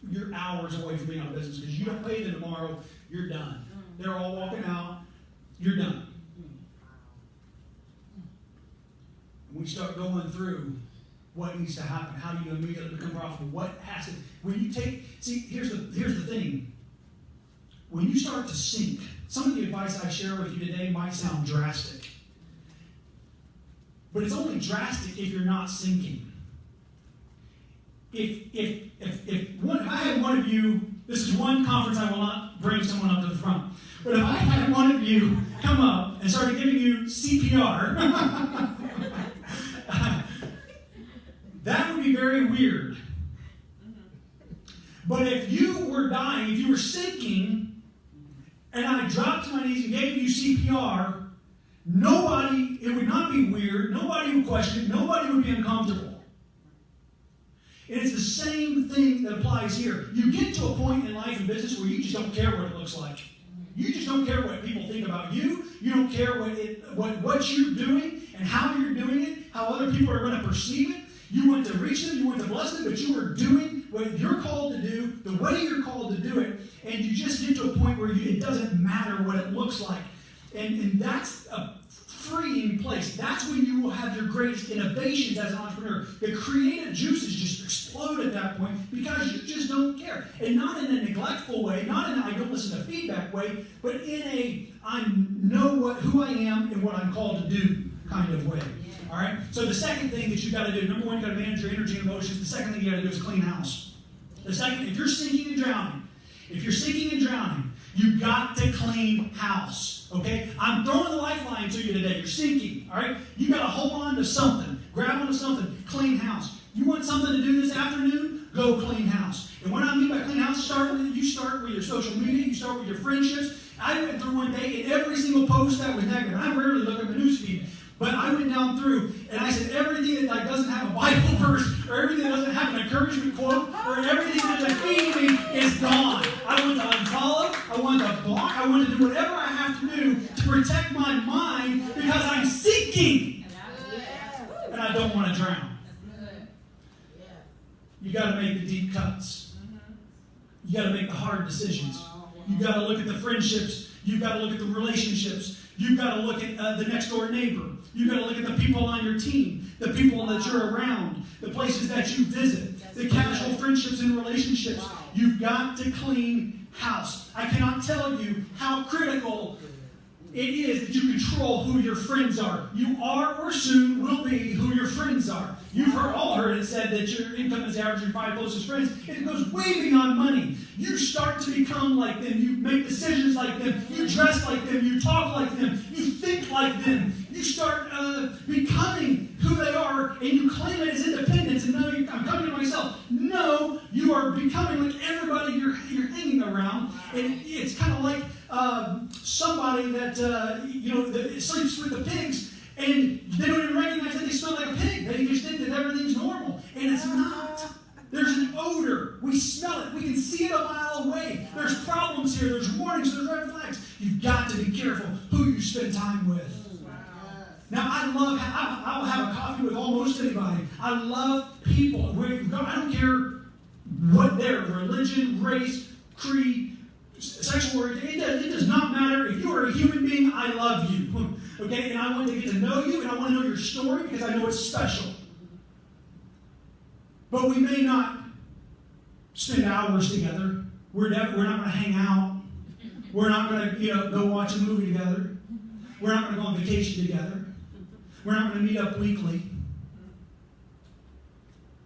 You're hours away from being out of business because you don't pay them tomorrow, you're done. They're all walking out, you're done. And we start going through what needs to happen. How do you immediately become profitable? What has to, here's the thing. When you start to sink, some of the advice I share with you today might sound drastic. But it's only drastic if you're not sinking. If I had one of you, this is one conference I will not bring someone up to the front, but if I had one of you come up and started giving you CPR, very weird. But if you were dying, if you were sinking, and I dropped to my knees and gave you CPR, nobody, it would not be weird, nobody would question it, nobody would be uncomfortable. And it's the same thing that applies here. You get to a point in life and business where you just don't care what it looks like. You just don't care what people think about you. You don't care what you're doing and how you're doing it, how other people are going to perceive it. You want to reach them, you want to bless them, but you are doing what you're called to do, the way you're called to do it, and you just get to a point where it doesn't matter what it looks like. And that's a freeing place. That's when you will have your greatest innovations as an entrepreneur. The creative juices just explode at that point because you just don't care. And not in a neglectful way, not in a I don't listen to feedback way, but in a I know who I am and what I'm called to do kind of way. All right? So the second thing that you've got to do, number one, you've got to manage your energy and emotions. The second thing you got to do is clean house. The second, if you're sinking and drowning, you've got to clean house. Okay? I'm throwing the lifeline to you today. You're sinking. All right? You got to hold on to something. Grab onto something. Clean house. You want something to do this afternoon? Go clean house. And what I mean by clean house, you start with your social media. You start with your friendships. I went through one day and every single post that was negative. I rarely look at the news feed. But I went down through and I said everything that doesn't have a Bible verse or everything that doesn't have an encouragement quote or everything that's defeating me is gone. I want to unfollow. I want to block. I want to do whatever I have to do to protect my mind because I'm sinking. And I don't want to drown. You got to make the deep cuts. You got to make the hard decisions. You got to look at the friendships. You've got to look at the relationships. You've got to look at the next door neighbor. You've got to look at the people on your team, the people that you're around, the places that you visit, the casual friendships and relationships. You've got to clean house. I cannot tell you how critical it is that you control who your friends are. You are or soon will be who your friends are. You've all heard it said that your income is average your 5 closest friends. It goes way beyond money. You start to become like them. You make decisions like them. You dress like them. You talk like them. You think like them. You start becoming who they are, and you claim it as independence. And no, I'm coming to myself. No, you are becoming like everybody you're hanging around. And it's kind of like somebody that that sleeps with the pigs, and they don't even recognize that they smell like a pig. They just think that everything's normal, and it's not. There's an odor. We smell it. We can see it a mile away. There's problems here. There's warnings. There's red flags. You've got to be careful who you spend time with. Now, I'll have a coffee with almost anybody. I love people. I don't care what their religion, race, creed, sexual orientation. It does not matter. If you are a human being, I love you. Okay? And I want to get to know you, and I want to know your story because I know it's special. But we may not spend hours together. We're not going to hang out. We're not going to go watch a movie together. We're not going to go on vacation together. We're not going to meet up weekly.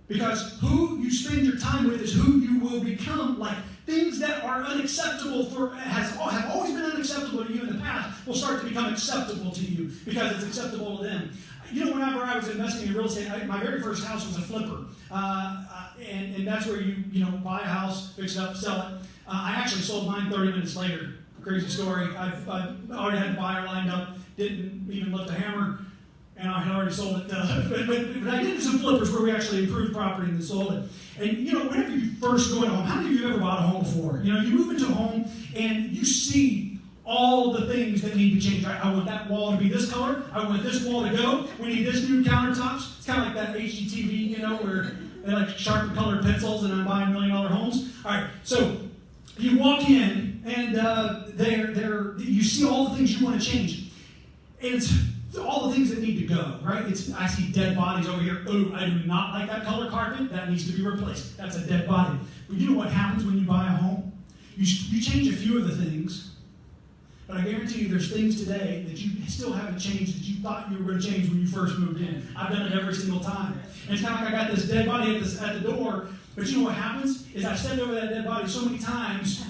Because who you spend your time with is who you will become. Like things that are unacceptable have always been unacceptable to you in the past will start to become acceptable to you because it's acceptable to them. Whenever I was investing in real estate, my very first house was a flipper. And that's where you buy a house, fix it up, sell it. I actually sold mine 30 minutes later. Crazy story. I already had the buyer lined up, didn't even lift a hammer, and I had already sold it. But I did some flippers where we actually improved property and sold it. And whenever you first go into a home, how many of you have ever bought a home before? You move into a home and you see all the things that need to change. Right? I want that wall to be this color. I want this wall to go. We need this new countertops. It's kind of like that HGTV, where they like sharp colored pencils and I'm buying $1 million homes. All right, so you walk in and you see all the things you want to change. And it's all the things that need to go, right? I see dead bodies over here. Oh, I do not like that color carpet. That needs to be replaced. That's a dead body. But you know what happens when you buy a home? You change a few of the things, but I guarantee you there's things today that you still haven't changed that you thought you were going to change when you first moved in. I've done it every single time. And it's kind of like I got this dead body at the door, but you know what happens? Is I've stepped over that dead body so many times,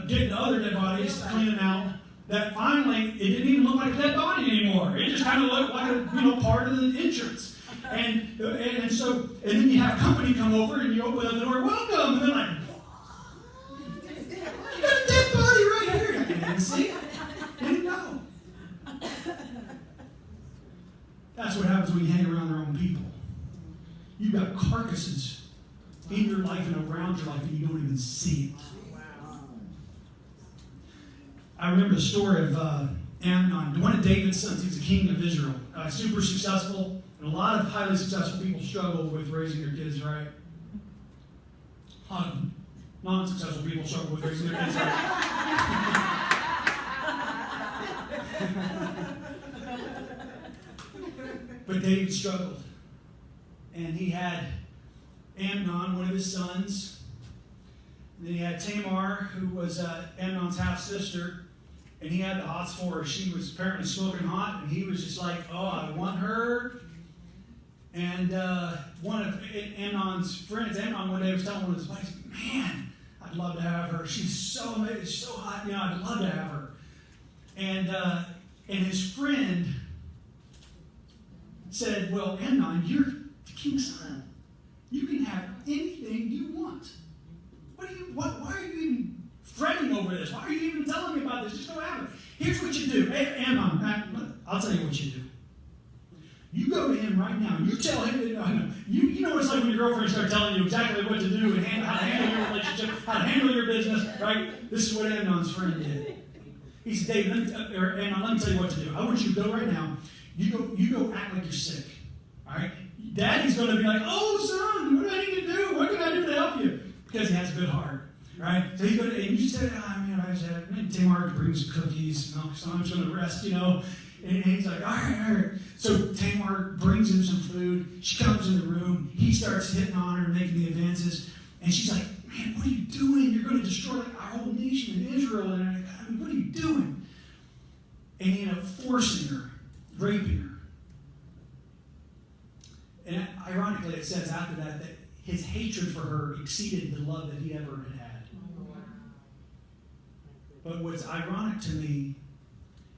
getting the other dead bodies, cleaning out, that finally it didn't even look like a dead body anymore. It just kind of looked like a part of the entrance. And then you have company come over and you open up the door, welcome, and they're like, you got a dead body right here. I didn't see it. Didn't know. That's what happens when you hang around the wrong people. You've got carcasses in your life and around your life and you don't even see it. I remember the story of Amnon, one of David's sons. He was the king of Israel. Super successful. And a lot of highly successful people struggle with raising their kids right. A lot of non-successful people struggle with raising their kids right. But David struggled. And he had Amnon, one of his sons. And then he had Tamar, who was Amnon's half-sister. And he had the hots for her. She was apparently smoking hot. And he was just like, oh, I want her. And one of Amnon's friends, Amnon, one day was telling one of his buddies, man, I'd love to have her. She's so amazing, so hot. You know, I'd love to have her. And his friend said, well, Amnon, you're the king's son. You can have anything you want. Why are you even fretting over this? Why are you even telling me about this? Just go have it. Here's what you do. Hey, Amnon, I'll tell you what you do. You go to him right now. You tell him. You know what it's like when your girlfriend starts telling you exactly what to do and how to handle your relationship, how to handle your business, right? This is what Amnon's friend did. He said, David, Amnon, let me tell you what to do. I want you to go right now. You go act like you're sick. All right? Daddy's going to be like, oh, son, what do I need to do? What can I do to help you? Because he has a good heart. Right? So he's going to, and you say, man, I just had, maybe Tamar brings some cookies. So I'm just going to rest, And he's like, all right. So Tamar brings him some food. She comes in the room. He starts hitting on her, making the advances. And she's like, man, what are you doing? You're going to destroy our whole nation in Israel. And what are you doing? And he ended up forcing her, raping her. And ironically, it says after that his hatred for her exceeded the love that he ever had. But what's ironic to me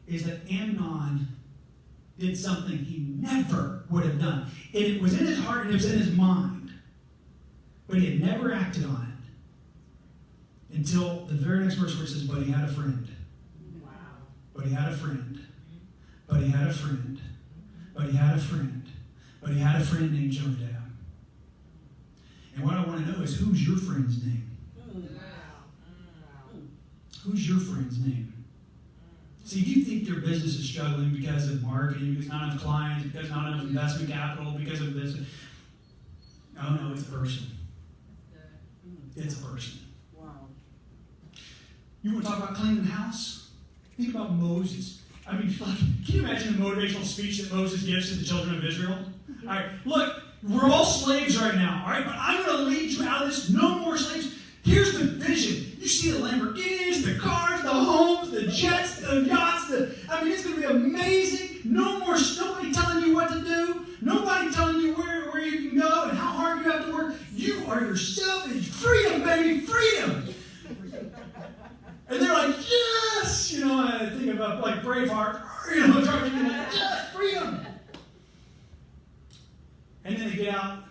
is that Amnon did something he never would have done. And it was in his heart and it was in his mind. But he had never acted on it. Until the very next verse where it says, but he had a friend. Wow. But he had a friend. But he had a friend. But he had a friend. But he had a friend named Jonadab. And what I want to know is, who's your friend's name? Who's your friend's name? See, do you think your business is struggling because of marketing, because not enough clients, because not enough investment capital, because of this? Oh, no, it's a person. It's a person. Wow. You want to talk about cleaning the house? Think about Moses. I mean, can you imagine the motivational speech that Moses gives to the children of Israel? All right, look, we're all slaves right now, all right? But I'm going to lead you out of this. No more slaves. Here's the vision. You see the Lamborghinis, the cars, the homes, the jets, the yachts. It's going to be amazing. No more, nobody telling you what to do. Nobody telling you where you can go and how hard you have to work. You are yourself. It's freedom, baby, freedom. And they're like, yes! I think about like Braveheart. Trying to be like, yes, freedom. And then they get out.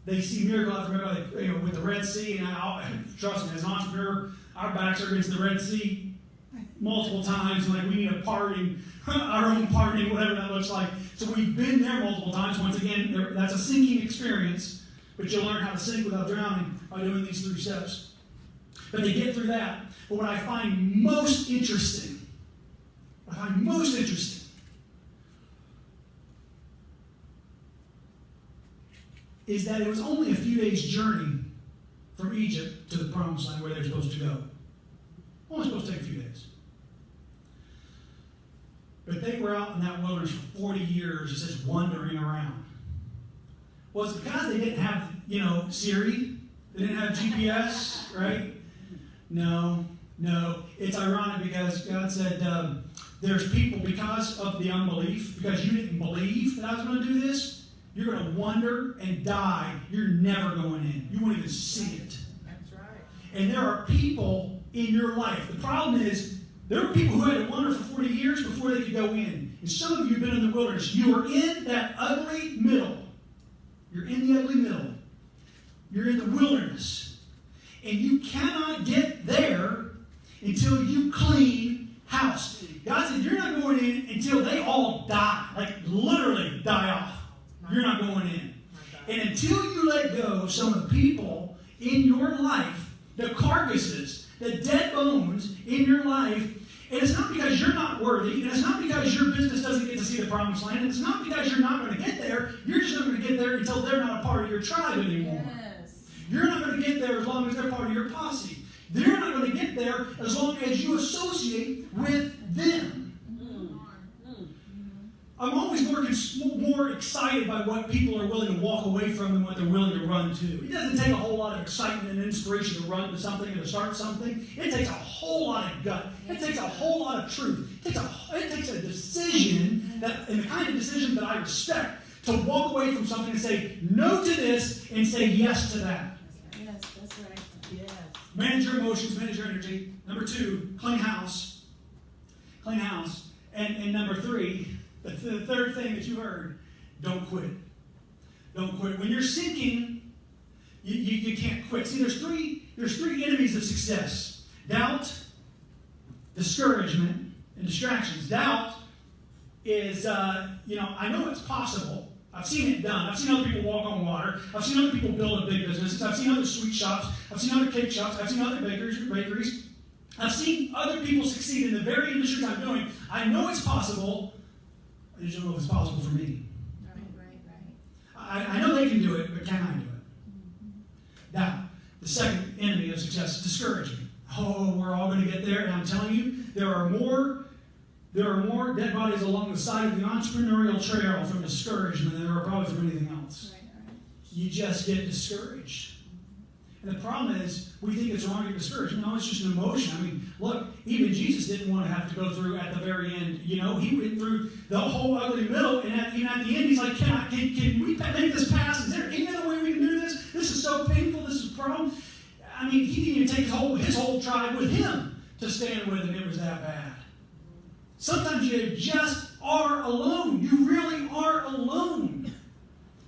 They see miracle after miracle, with the Red Sea, and trust me, as an entrepreneur, our backs are against the Red Sea multiple times. Like we need a parting, our own parting, whatever that looks like. So we've been there multiple times. Once again, that's a sinking experience, but you'll learn how to sink without drowning by doing these 3 steps. But they get through that. But what I find most interesting, is that it was only a few days' journey from Egypt to the promised land where they're supposed to go. Only supposed to take a few days. But they were out in that wilderness for 40 years, just wandering around. Well, it's because they didn't have, Siri. They didn't have GPS, right? No. It's ironic because God said, there's people, because of the unbelief, because you didn't believe that I was going to do this, you're going to wander and die. You're never going in. You won't even see it. That's right. And there are people in your life. The problem is, there were people who had to wander for 40 years before they could go in. And some of you have been in the wilderness. You are in that ugly middle. You're in the wilderness. And you cannot get there until you clean house. God said, you're not going in until they all die. Like literally die off. You're not going in. And until you let go of some of the people in your life, the carcasses, the dead bones in your life, and it's not because you're not worthy, and it's not because your business doesn't get to see the promised land, and it's not because you're not going to get there, you're just not going to get there until they're not a part of your tribe anymore. Yes. You're not going to get there as long as they're part of your posse. They're not going to get there as long as you associate with them. I'm always more excited by what people are willing to walk away from than what they're willing to run to. It doesn't take a whole lot of excitement and inspiration to run to something and to start something. It takes a whole lot of gut. It takes a whole lot of truth. It takes a decision, and the kind of decision that I respect, to walk away from something and say no to this and say yes to that. Yes, that's right. Yes. Manage your emotions, manage your energy. Number 2, clean house. Clean house. And number 3, the third thing that you heard, don't quit. Don't quit. When you're sinking, you can't quit. See, there's three enemies of success. Doubt, discouragement, and distractions. Doubt is, I know it's possible. I've seen it done. I've seen other people walk on water. I've seen other people build a big business. I've seen other sweet shops. I've seen other cake shops. I've seen other bakeries. I've seen other people succeed in the very industries I'm doing. I know it's possible. I just don't know if it's possible for me. Right. I know they can do it, but can I do it? Now, the second enemy of success is discouragement. Oh, we're all going to get there, and I'm telling you, there are more dead bodies along the side of the entrepreneurial trail from discouragement than there are probably from anything else. Right. You just get discouraged. And the problem is, we think it's wrong to get discouraged. No, it's just an emotion. I mean, look, even Jesus didn't want to have to go through at the very end. He went through the whole ugly middle, and at the end, he's like, can we make this pass? Is there any other way we can do this? This is so painful. This is a problem. I mean, he didn't even take his whole tribe with him to stand with him. It was that bad. Sometimes you just are alone. You really are alone.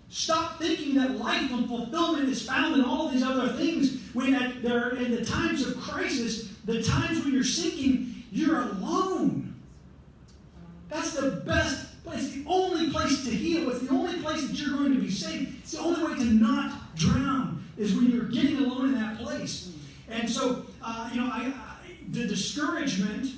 Stop thinking that life and fulfillment is found in all of these other things when they're in the times of crisis, the times when you're sinking, you're alone. That's the best place. It's the only place to heal. It's the only place that you're going to be safe. It's the only way to not drown is when you're getting alone in that place. And so, the discouragement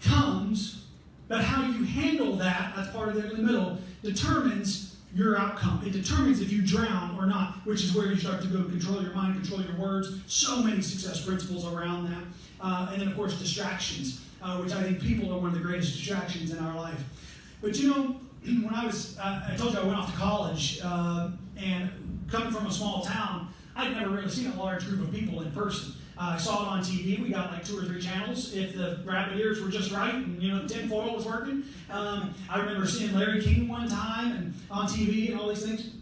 comes, but how you handle that's part of the middle, determines your outcome. It determines if you drown or not, which is where you start to go control your mind, control your words. So many success principles around that. And then, of course, distractions, which I think people are one of the greatest distractions in our life. But when I told you I went off to college, and coming from a small town, I'd never really seen a large group of people in person. I saw it on TV. We got like 2 or 3 channels if the rabbit ears were just right and tinfoil was working. I remember seeing Larry King one time and on TV and all these things.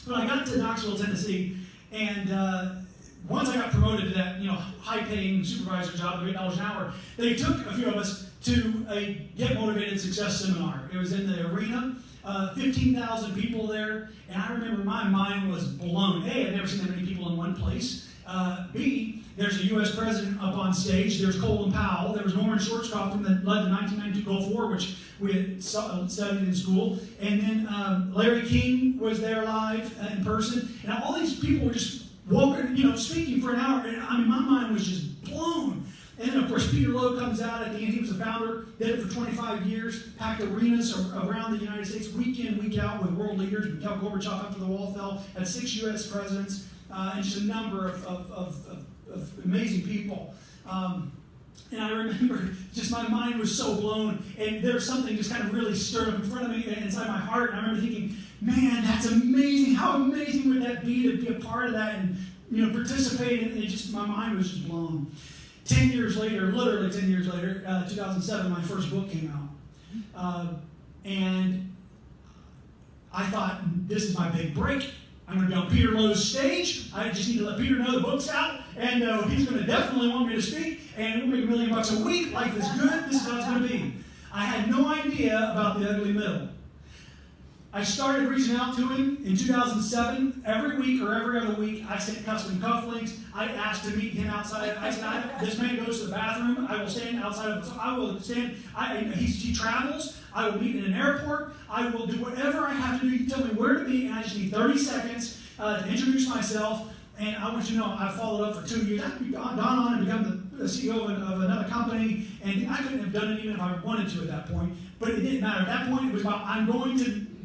But I got to Knoxville, Tennessee, and once I got promoted to that high-paying supervisor job at $8 an hour, they took a few of us to a Get Motivated Success seminar. It was in the arena. 15,000 people there, and I remember my mind was blown. A, I've never seen that many people in one place. B, there's a U.S. president up on stage. There's Colin Powell. There was Norman Schwarzkopf that led the 1992 Gulf War, which we had studied in school. And then Larry King was there live in person. And all these people were just walking, speaking for an hour. And I mean, my mind was just blown. And then, of course, Peter Lowe comes out at the end. He was the founder, did it for 25 years, packed arenas around the United States, week in, week out, with world leaders. Mikhail Gorbachev after the wall fell, had 6 U.S. presidents, and just a number of amazing people. And I remember just my mind was so blown, and there was something just kind of really stirred up in front of me inside my heart. And I remember thinking, man, that's amazing. How amazing would that be to be a part of that and participate? And just my mind was just blown. 10 years later, literally 10 years later, 2007, my first book came out. And I thought, this is my big break. I'm going to be on Peter Lowe's stage. I just need to let Peter know the book's out. And he's going to definitely want me to speak. And we'll make $1 million a week. Life is good. This is how it's going to be. I had no idea about the ugly middle. I started reaching out to him in 2007. Every week or every other week, I sent custom cufflinks. I asked to meet him outside. I said, this man goes to the bathroom. I will stand outside of the, I will stand. He travels. I will meet in an airport. I will do whatever I have to do. You tell me where to be, and I just need 30 seconds to introduce myself. And I want you to know I followed up for 2 years. I could gone on and become the CEO of another company, and I couldn't have done it even if I wanted to at that point. But it didn't matter. At that point, it was about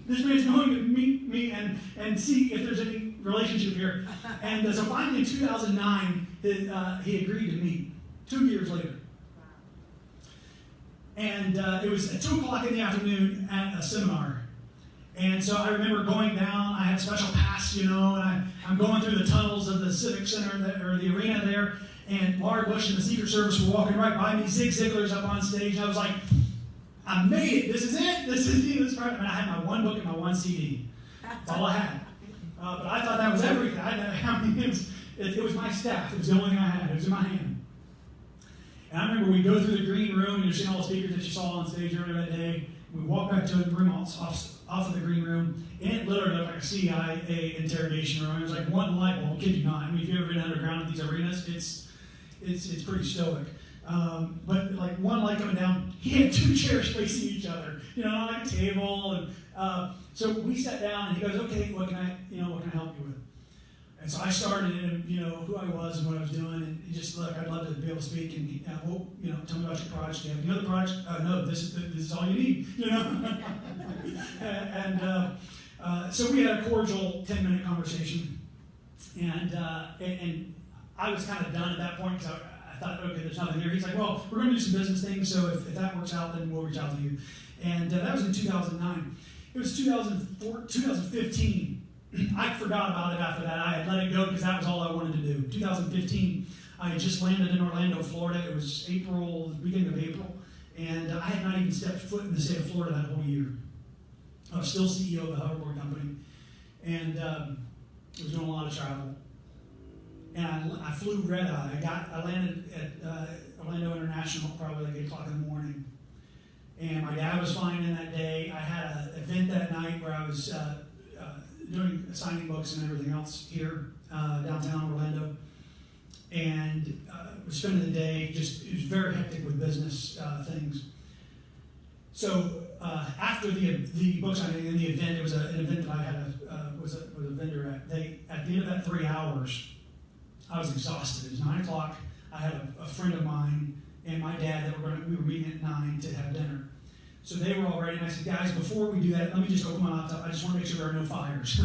this man's going to meet me and see if there's any relationship here. And so finally in 2009, he agreed to meet 2 years later. And it was at 2 o'clock in the afternoon at a seminar. And so I remember going down, I had a special pass, and I'm going through the tunnels of the Civic Center, or the arena there, and Laura Bush and the Secret Service were walking right by me, Zig Ziglar's up on stage, and I was like, I made it, this is it, this is it. And I had my one book and my one CD. That's all I had. But I thought that was everything. It was my staff, it was the only thing I had, it was in my hand. And I remember we go through the green room, and you're seeing all the speakers that you saw on stage earlier that day. We walk back to the room off of the green room, and it literally looked like a CIA interrogation room. It was like one light bulb, kid you not. I mean, if you've ever been underground in these arenas, it's pretty stoic. But like one light coming down, he had 2 chairs facing each other, on like a table. And so we sat down, and he goes, "Okay, what can I help you with?" And so I started, who I was and what I was doing, and he just, look, I'd love to be able to speak, and tell me about your project. Do you have any other project? No, this is all you need, And so we had a cordial 10-minute conversation, and I was kind of done at that point, because I thought, okay, there's nothing here. He's like, well, we're going to do some business things, so if that works out, then we'll reach out to you. And that was in 2009. It was 2015. I forgot about it after that. I had let it go because that was all I wanted to do. 2015, I had just landed in Orlando, Florida. It was beginning of April, and I had not even stepped foot in the state of Florida that whole year. I was still CEO of the Hoverboard company, and I was doing a lot of travel. And I flew red-eye. I landed at Orlando International probably like 8 o'clock in the morning. And my dad was flying in that day. I had an event that night where I was doing signing books and everything else here downtown Orlando, and we're spending the day. It was very hectic with business things. So after the book signing and the event, it was an event that I had was a vendor at. At the end of that 3 hours, I was exhausted. It was 9 o'clock. I had a friend of mine and my dad that we were meeting at 9 to have dinner. So they were all ready, and I said, guys, before we do that, let me just open my laptop. I just want to make sure there are no fires.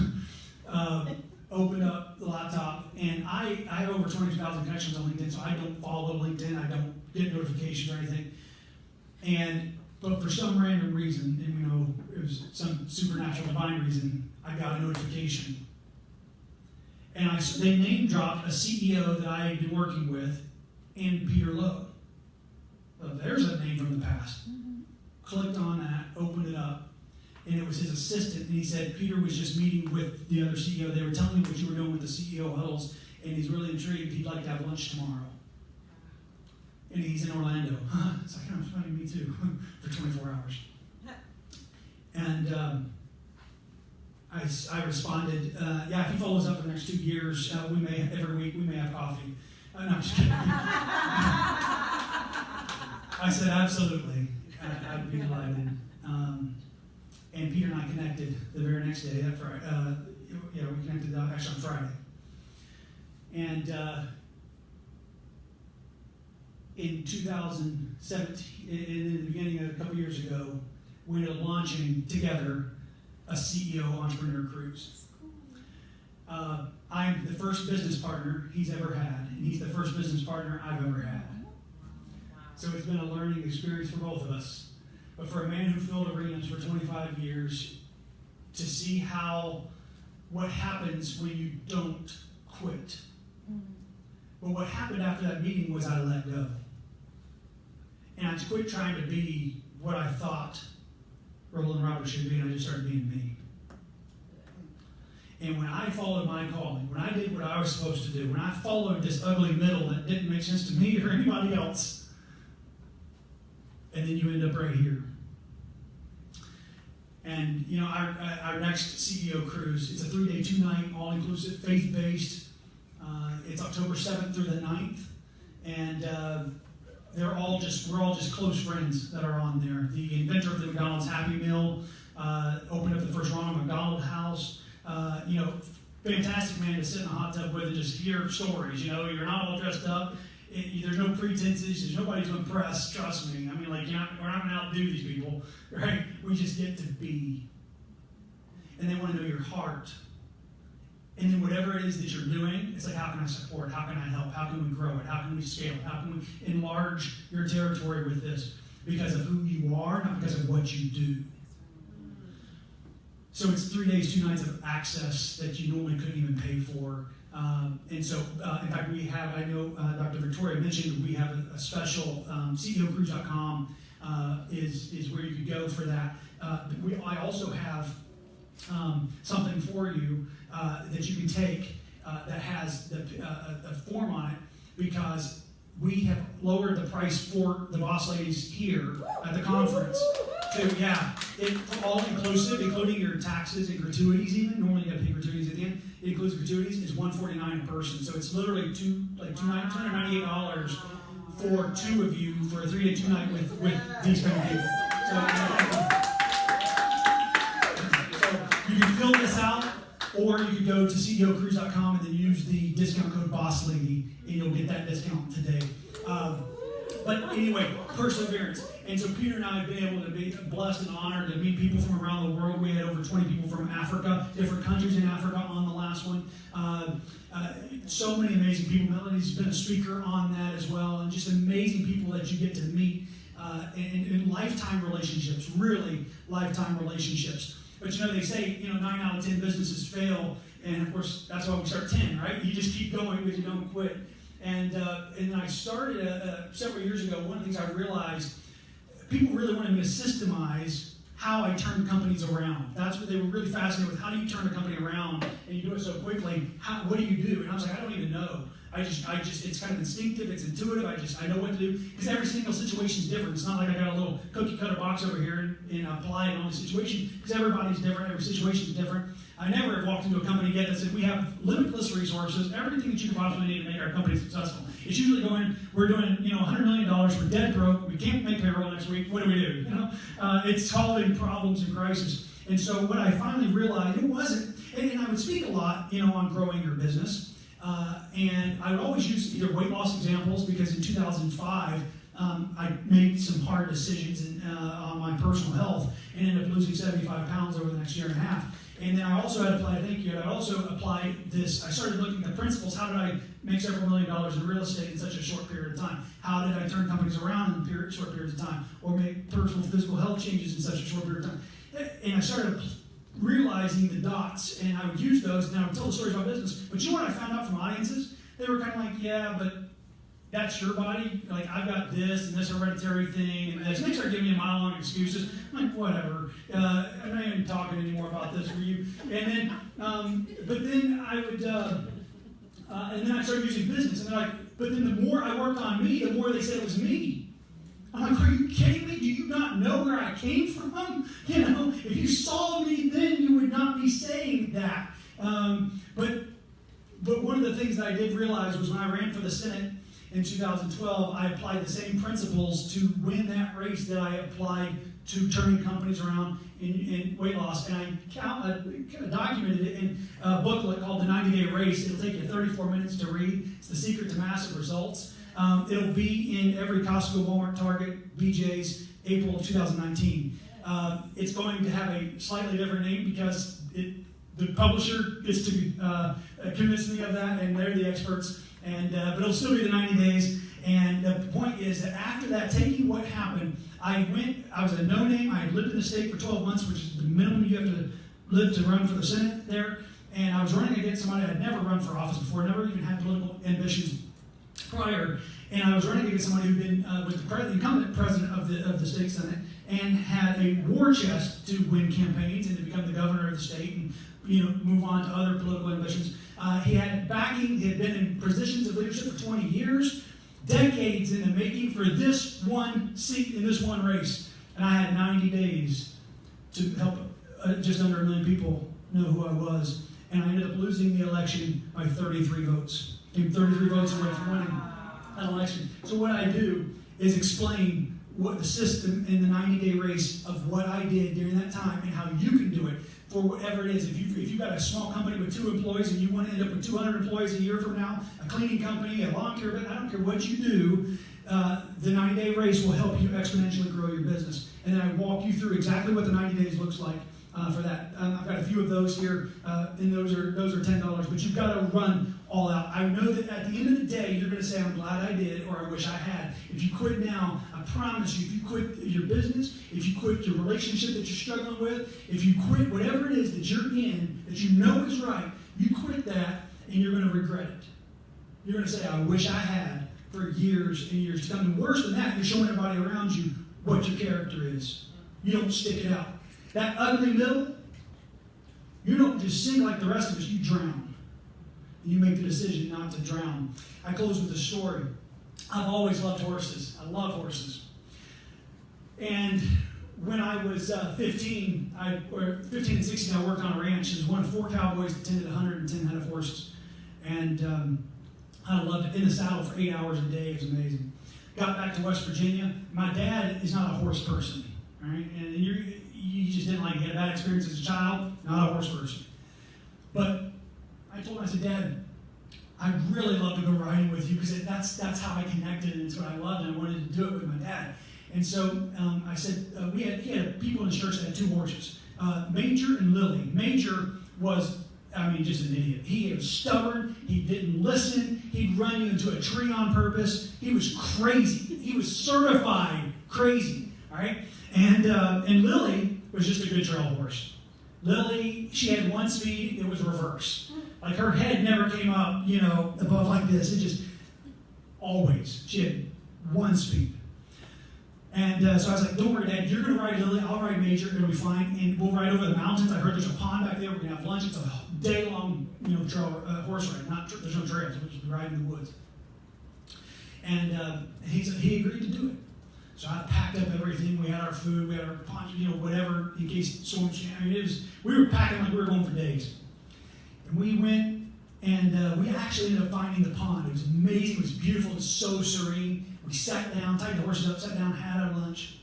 Opened up the laptop, and I have over 22,000 connections on LinkedIn, so I don't follow LinkedIn. I don't get notifications or anything. But for some random reason, and it was some supernatural divine reason, I got a notification. And they name dropped a CEO that I had been working with, and Peter Lowe. Well, there's a name from the past. Clicked on that, opened it up, and it was his assistant, and he said, Peter was just meeting with the other CEO. They were telling me what you were doing with the CEO huddles, and he's really intrigued. He'd like to have lunch tomorrow. And he's in Orlando. It's like, I'm spending me too, for 24 hours. And I responded, yeah, if he follows up in the next 2 years, every week we may have coffee. No, I'm just kidding. I said, absolutely. I'd be delighted. And Peter and I connected the very next day. That Friday, we connected actually on Friday. And in 2017, in the beginning of a couple years ago, we ended up launching together a CEO entrepreneur cruise. I'm the first business partner he's ever had, and he's the first business partner I've ever had. So it's been a learning experience for both of us. But for a man who filled arenas for 25 years, to see what happens when you don't quit. But what happened after that meeting was I let go. And I quit trying to be what I thought Rollan and Roberts should be, and I just started being me. And when I followed my calling, when I did what I was supposed to do, when I followed this ugly middle that didn't make sense to me or anybody else, and then you end up right here. And our next CEO cruise, it's a 3-day, 2-night, all-inclusive, faith-based. It's October 7th through the 9th, and we're all just close friends that are on there. The inventor of the McDonald's Happy Meal opened up the first Ronald McDonald House. Fantastic man to sit in a hot tub with and just hear stories. You're not all dressed up. There's no pretenses. There's nobody to impress. Trust me. I mean, we're not going to outdo these people, right? We just get to be, and they want to know your heart. And then whatever it is that you're doing, it's like, how can I support? How can I help? How can we grow it? How can we scale it? How can we enlarge your territory with this? Because of who you are, not because of what you do. So it's 3 days, 2 nights of access that you normally couldn't even pay for. In fact, we have, I know Dr. Victoria mentioned, we have a special, CEOcruise.com is where you could go for that. I also have something for you that you can take that has a form on it, because we have lowered the price for the Boss Ladies here at the conference. For all inclusive, including your taxes and gratuities even. Normally you got to pay gratuities at the end. It includes gratuities. It's $149 a person. So it's literally $298 for 2 of you for a 3-day, 2-night with these kind of people. So you can fill this out, or you could go to CEOcruise.com and then use the discount code Boss Lady, and you'll get that discount today. But anyway, perseverance. And so Peter and I have been able to be blessed and honored to meet people from around the world. We had over 20 people from Africa, different countries in Africa on the last one. So many amazing people. Melody's been a speaker on that as well, and just amazing people that you get to meet in lifetime relationships, really lifetime relationships. But they say, 9 out of 10 businesses fail, and of course, that's why we start 10, right? You just keep going because you don't quit. And I started several years ago. One of the things I realized, people really wanted me to systemize how I turn companies around. That's what they were really fascinated with. How do you turn a company around, and you do it so quickly? What do you do? And I was like, I don't even know. I just, it's kind of instinctive, it's intuitive, I know what to do, because every single situation is different. It's not like I got a little cookie cutter box over here and apply it on the situation, because everybody's different, every situation is different. I never have walked into a company yet that said, we have limitless resources, everything that you could possibly need to make our company successful. It's usually we're doing, $100 million, we're dead broke, we can't make payroll next week, what do we do? It's solving problems and crisis. And so what I finally realized, it wasn't, and I would speak a lot, on growing your business. And I would always use either weight loss examples, because in 2005, I made some hard decisions on my personal health and ended up losing 75 pounds over the next year and a half. And then I also had applied, I also applied this, I started looking at the principles. How did I make several $1 million in real estate in such a short period of time? How did I turn companies around in short periods of time? Or make personal physical health changes in such a short period of time? And I started realizing the dots, and I would use those, and I would tell the stories about business. But you know what I found out from audiences? They were kind of like, yeah, but that's your body. Like, I've got this and this hereditary thing and this. And they started giving me mile-long excuses. I'm like, whatever. I'm not even talking anymore about this for you. And then, but then I would, and then I started using business. And they're like, but then the more I worked on me, the more they said it was me. I'm like, are you kidding me? Do you not know where I came from? If you saw me then, you would not be saying that. But one of the things that I did realize was when I ran for the Senate in 2012, I applied the same principles to win that race that I applied to turning companies around in weight loss. And I kind of documented it in a booklet called The 90-Day Race. It'll take you 34 minutes to read. It's the secret to massive results. It'll be in every Costco, Walmart, Target, BJ's, April of 2019. It's going to have a slightly different name because the publisher gets to convince me of that, and they're the experts. But it'll still be the 90 days. And the point is that after that, taking what happened, I was a no-name. I had lived in the state for 12 months, which is the minimum you have to live to run for the Senate there. And I was running against somebody that had never run for office before, never even had political ambitions prior. And I was running against somebody who'd been with the incumbent president of the state Senate and had a war chest to win campaigns and to become the governor of the state and move on to other political ambitions. He had backing. He had been in positions of leadership for 20 years, decades in the making for this one seat in this one race. And I had 90 days to help just under 1 million people know who I was. And I ended up losing the election by 33 votes. Came 33 votes away from winning an election. So what I do is explain what the system in the 90-day race of what I did during that time and how you can do it for whatever it is. If you've got a small company with 2 employees and you want to end up with 200 employees a year from now, a cleaning company, a lawn care, I don't care what you do, the 90-day race will help you exponentially grow your business. And then I walk you through exactly what the 90 days looks like for that. I've got a few of those here, and those are $10, but you've got to run all out. I know that at the end of the day, you're going to say, I'm glad I did, or I wish I had. If you quit now, I promise you, if you quit your business, if you quit your relationship that you're struggling with, if you quit whatever it is that you're in, that you know is right, you quit that, and you're going to regret it. You're going to say, I wish I had, for years and years to come. And worse than that, you're showing everybody around you what your character is. You don't stick it out. That ugly middle, you don't just sink like the rest of us, you drown. You make the decision not to drown. I close with a story. I've always loved horses. I love horses. And when I was 15 and 16, I worked on a ranch. I was one of 4 cowboys that tended 110 head of horses. And I loved it. In the saddle for 8 hours a day. It was amazing. Got back to West Virginia. My dad is not a horse person. Right? And you just didn't like it. He had a bad experience as a child. Not a horse person. But I told him, I said, Dad, I'd really love to go riding with you because that's how I connected and it's what I loved and I wanted to do it with my dad. And so I said, he had people in his church that had 2 horses, Major and Lily. Major was, just an idiot. He was stubborn. He didn't listen. He'd run you into a tree on purpose. He was crazy. He was certified crazy, all right? And Lily was just a good trail horse. Lily, she had 1 speed. It was reverse. Like her head never came up, above like this. It just, always. She had 1 speed. And so I was like, don't worry, Dad, you're going to ride Lily, I'll ride Major, it'll be fine. And we'll ride over the mountains. I heard there's a pond back there, we're going to have lunch. It's a day-long, trail, horse ride. There's no trails, we'll just be riding in the woods. And he agreed to do it. So I packed up everything. We had our food, we had our poncho, whatever, in case storms. We were packing like we were going for days. And we went, and we actually ended up finding the pond. It was amazing. It was beautiful. It was so serene. We sat down, tied the horses up, sat down, had our lunch.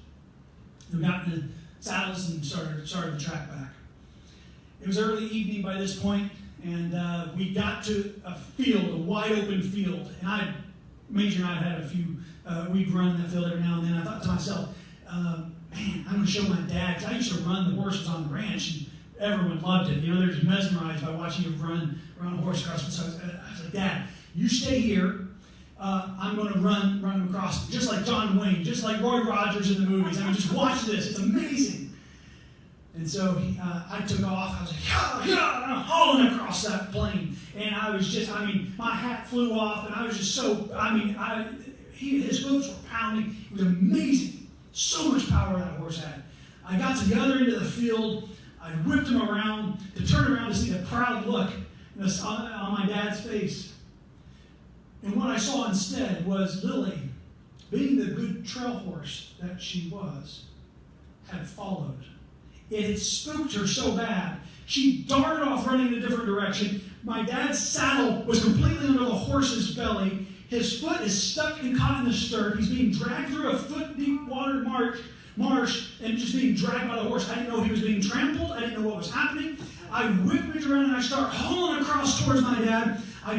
We got in the saddles and started the track back. It was early evening by this point, and we got to a field, a wide open field. And Major and I had a few. We'd run in that field every now and then. I thought to myself, man, I'm going to show my dad, because I used to run the horses on the ranch, and everyone loved it. They're just mesmerized by watching you run a horse across. So I was like, Dad, you stay here. I'm going to run them across, just like John Wayne, just like Roy Rogers in the movies. Just watch this. It's amazing. And so I took off. I was like, yeah, I'm hauling across that plain. And I was just, my hat flew off, and I was just so, his hooves were pounding. It was amazing. So much power that horse had. I got to the other end of the field. I whipped him around to turn around to see the proud look on my dad's face. And what I saw instead was Lily, being the good trail horse that she was, had followed. It had spooked her so bad, she darted off running in a different direction. My dad's saddle was completely under the horse's belly. His foot is stuck and caught in the stirrup. He's being dragged through a foot-deep water marsh and just being dragged by the horse. I didn't know he was being trampled. I didn't know what was happening. I whipped it around and I start hauling across towards my dad. I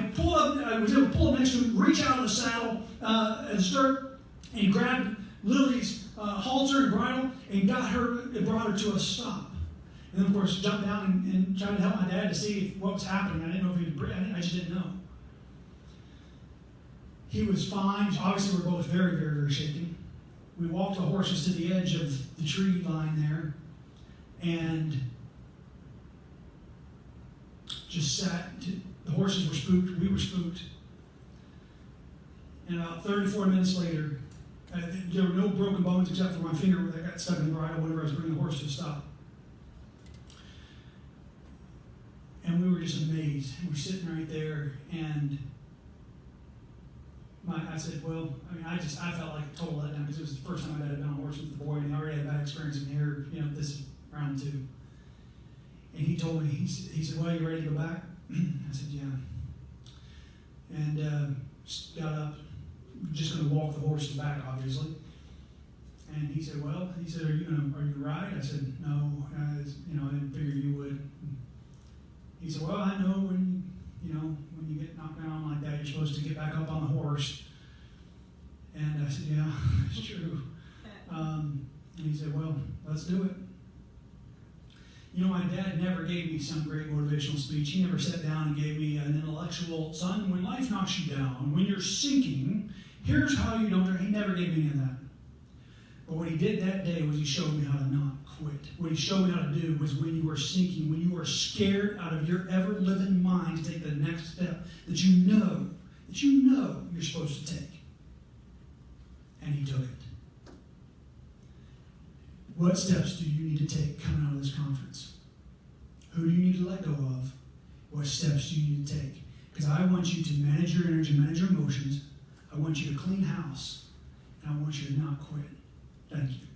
was able to pull up next to him, reach out of the saddle and stirrup, and grabbed Lily's halter and bridle and brought her to a stop. And then, of course, jumped down and tried to help my dad to see what was happening. I didn't know if he would breathe. I just didn't know. He was fine. Obviously, we're both very, very, very shaken. We walked the horses to the edge of the tree line there and just sat. The horses were spooked. We were spooked. And about 34 minutes later, there were no broken bones except for my finger that got stuck in the bridle whenever I was bringing the horse to a stop. And we were just amazed. We were sitting right there, and I said, well, I felt like a total letdown because it was the first time I had been on a horse with the boy, and I already had a bad experience in here. This is round 2. And he told me, he said, well, you ready to go back? I said, yeah. And got up, just going to walk the horse back, obviously. And he said, well, are you going to ride? I said, no, I didn't figure you would. He said, well, I know when you get knocked down like that, you're supposed to get back up on the horse. And I said, yeah, it's true. And he said, well, let's do it. My dad never gave me some great motivational speech. He never sat down and gave me an intellectual, son, when life knocks you down, when you're sinking, here's how you don't. He never gave me any of that. But what he did that day was he showed me how to not quit. What he showed me how to do was when you were sinking, when you were scared out of your ever-living mind to take the next step that you know you're supposed to take. And he took it. What steps do you need to take coming out of this conference? Who do you need to let go of? What steps do you need to take? Because I want you to manage your energy, manage your emotions. I want you to clean house. And I want you to not quit. Thank you.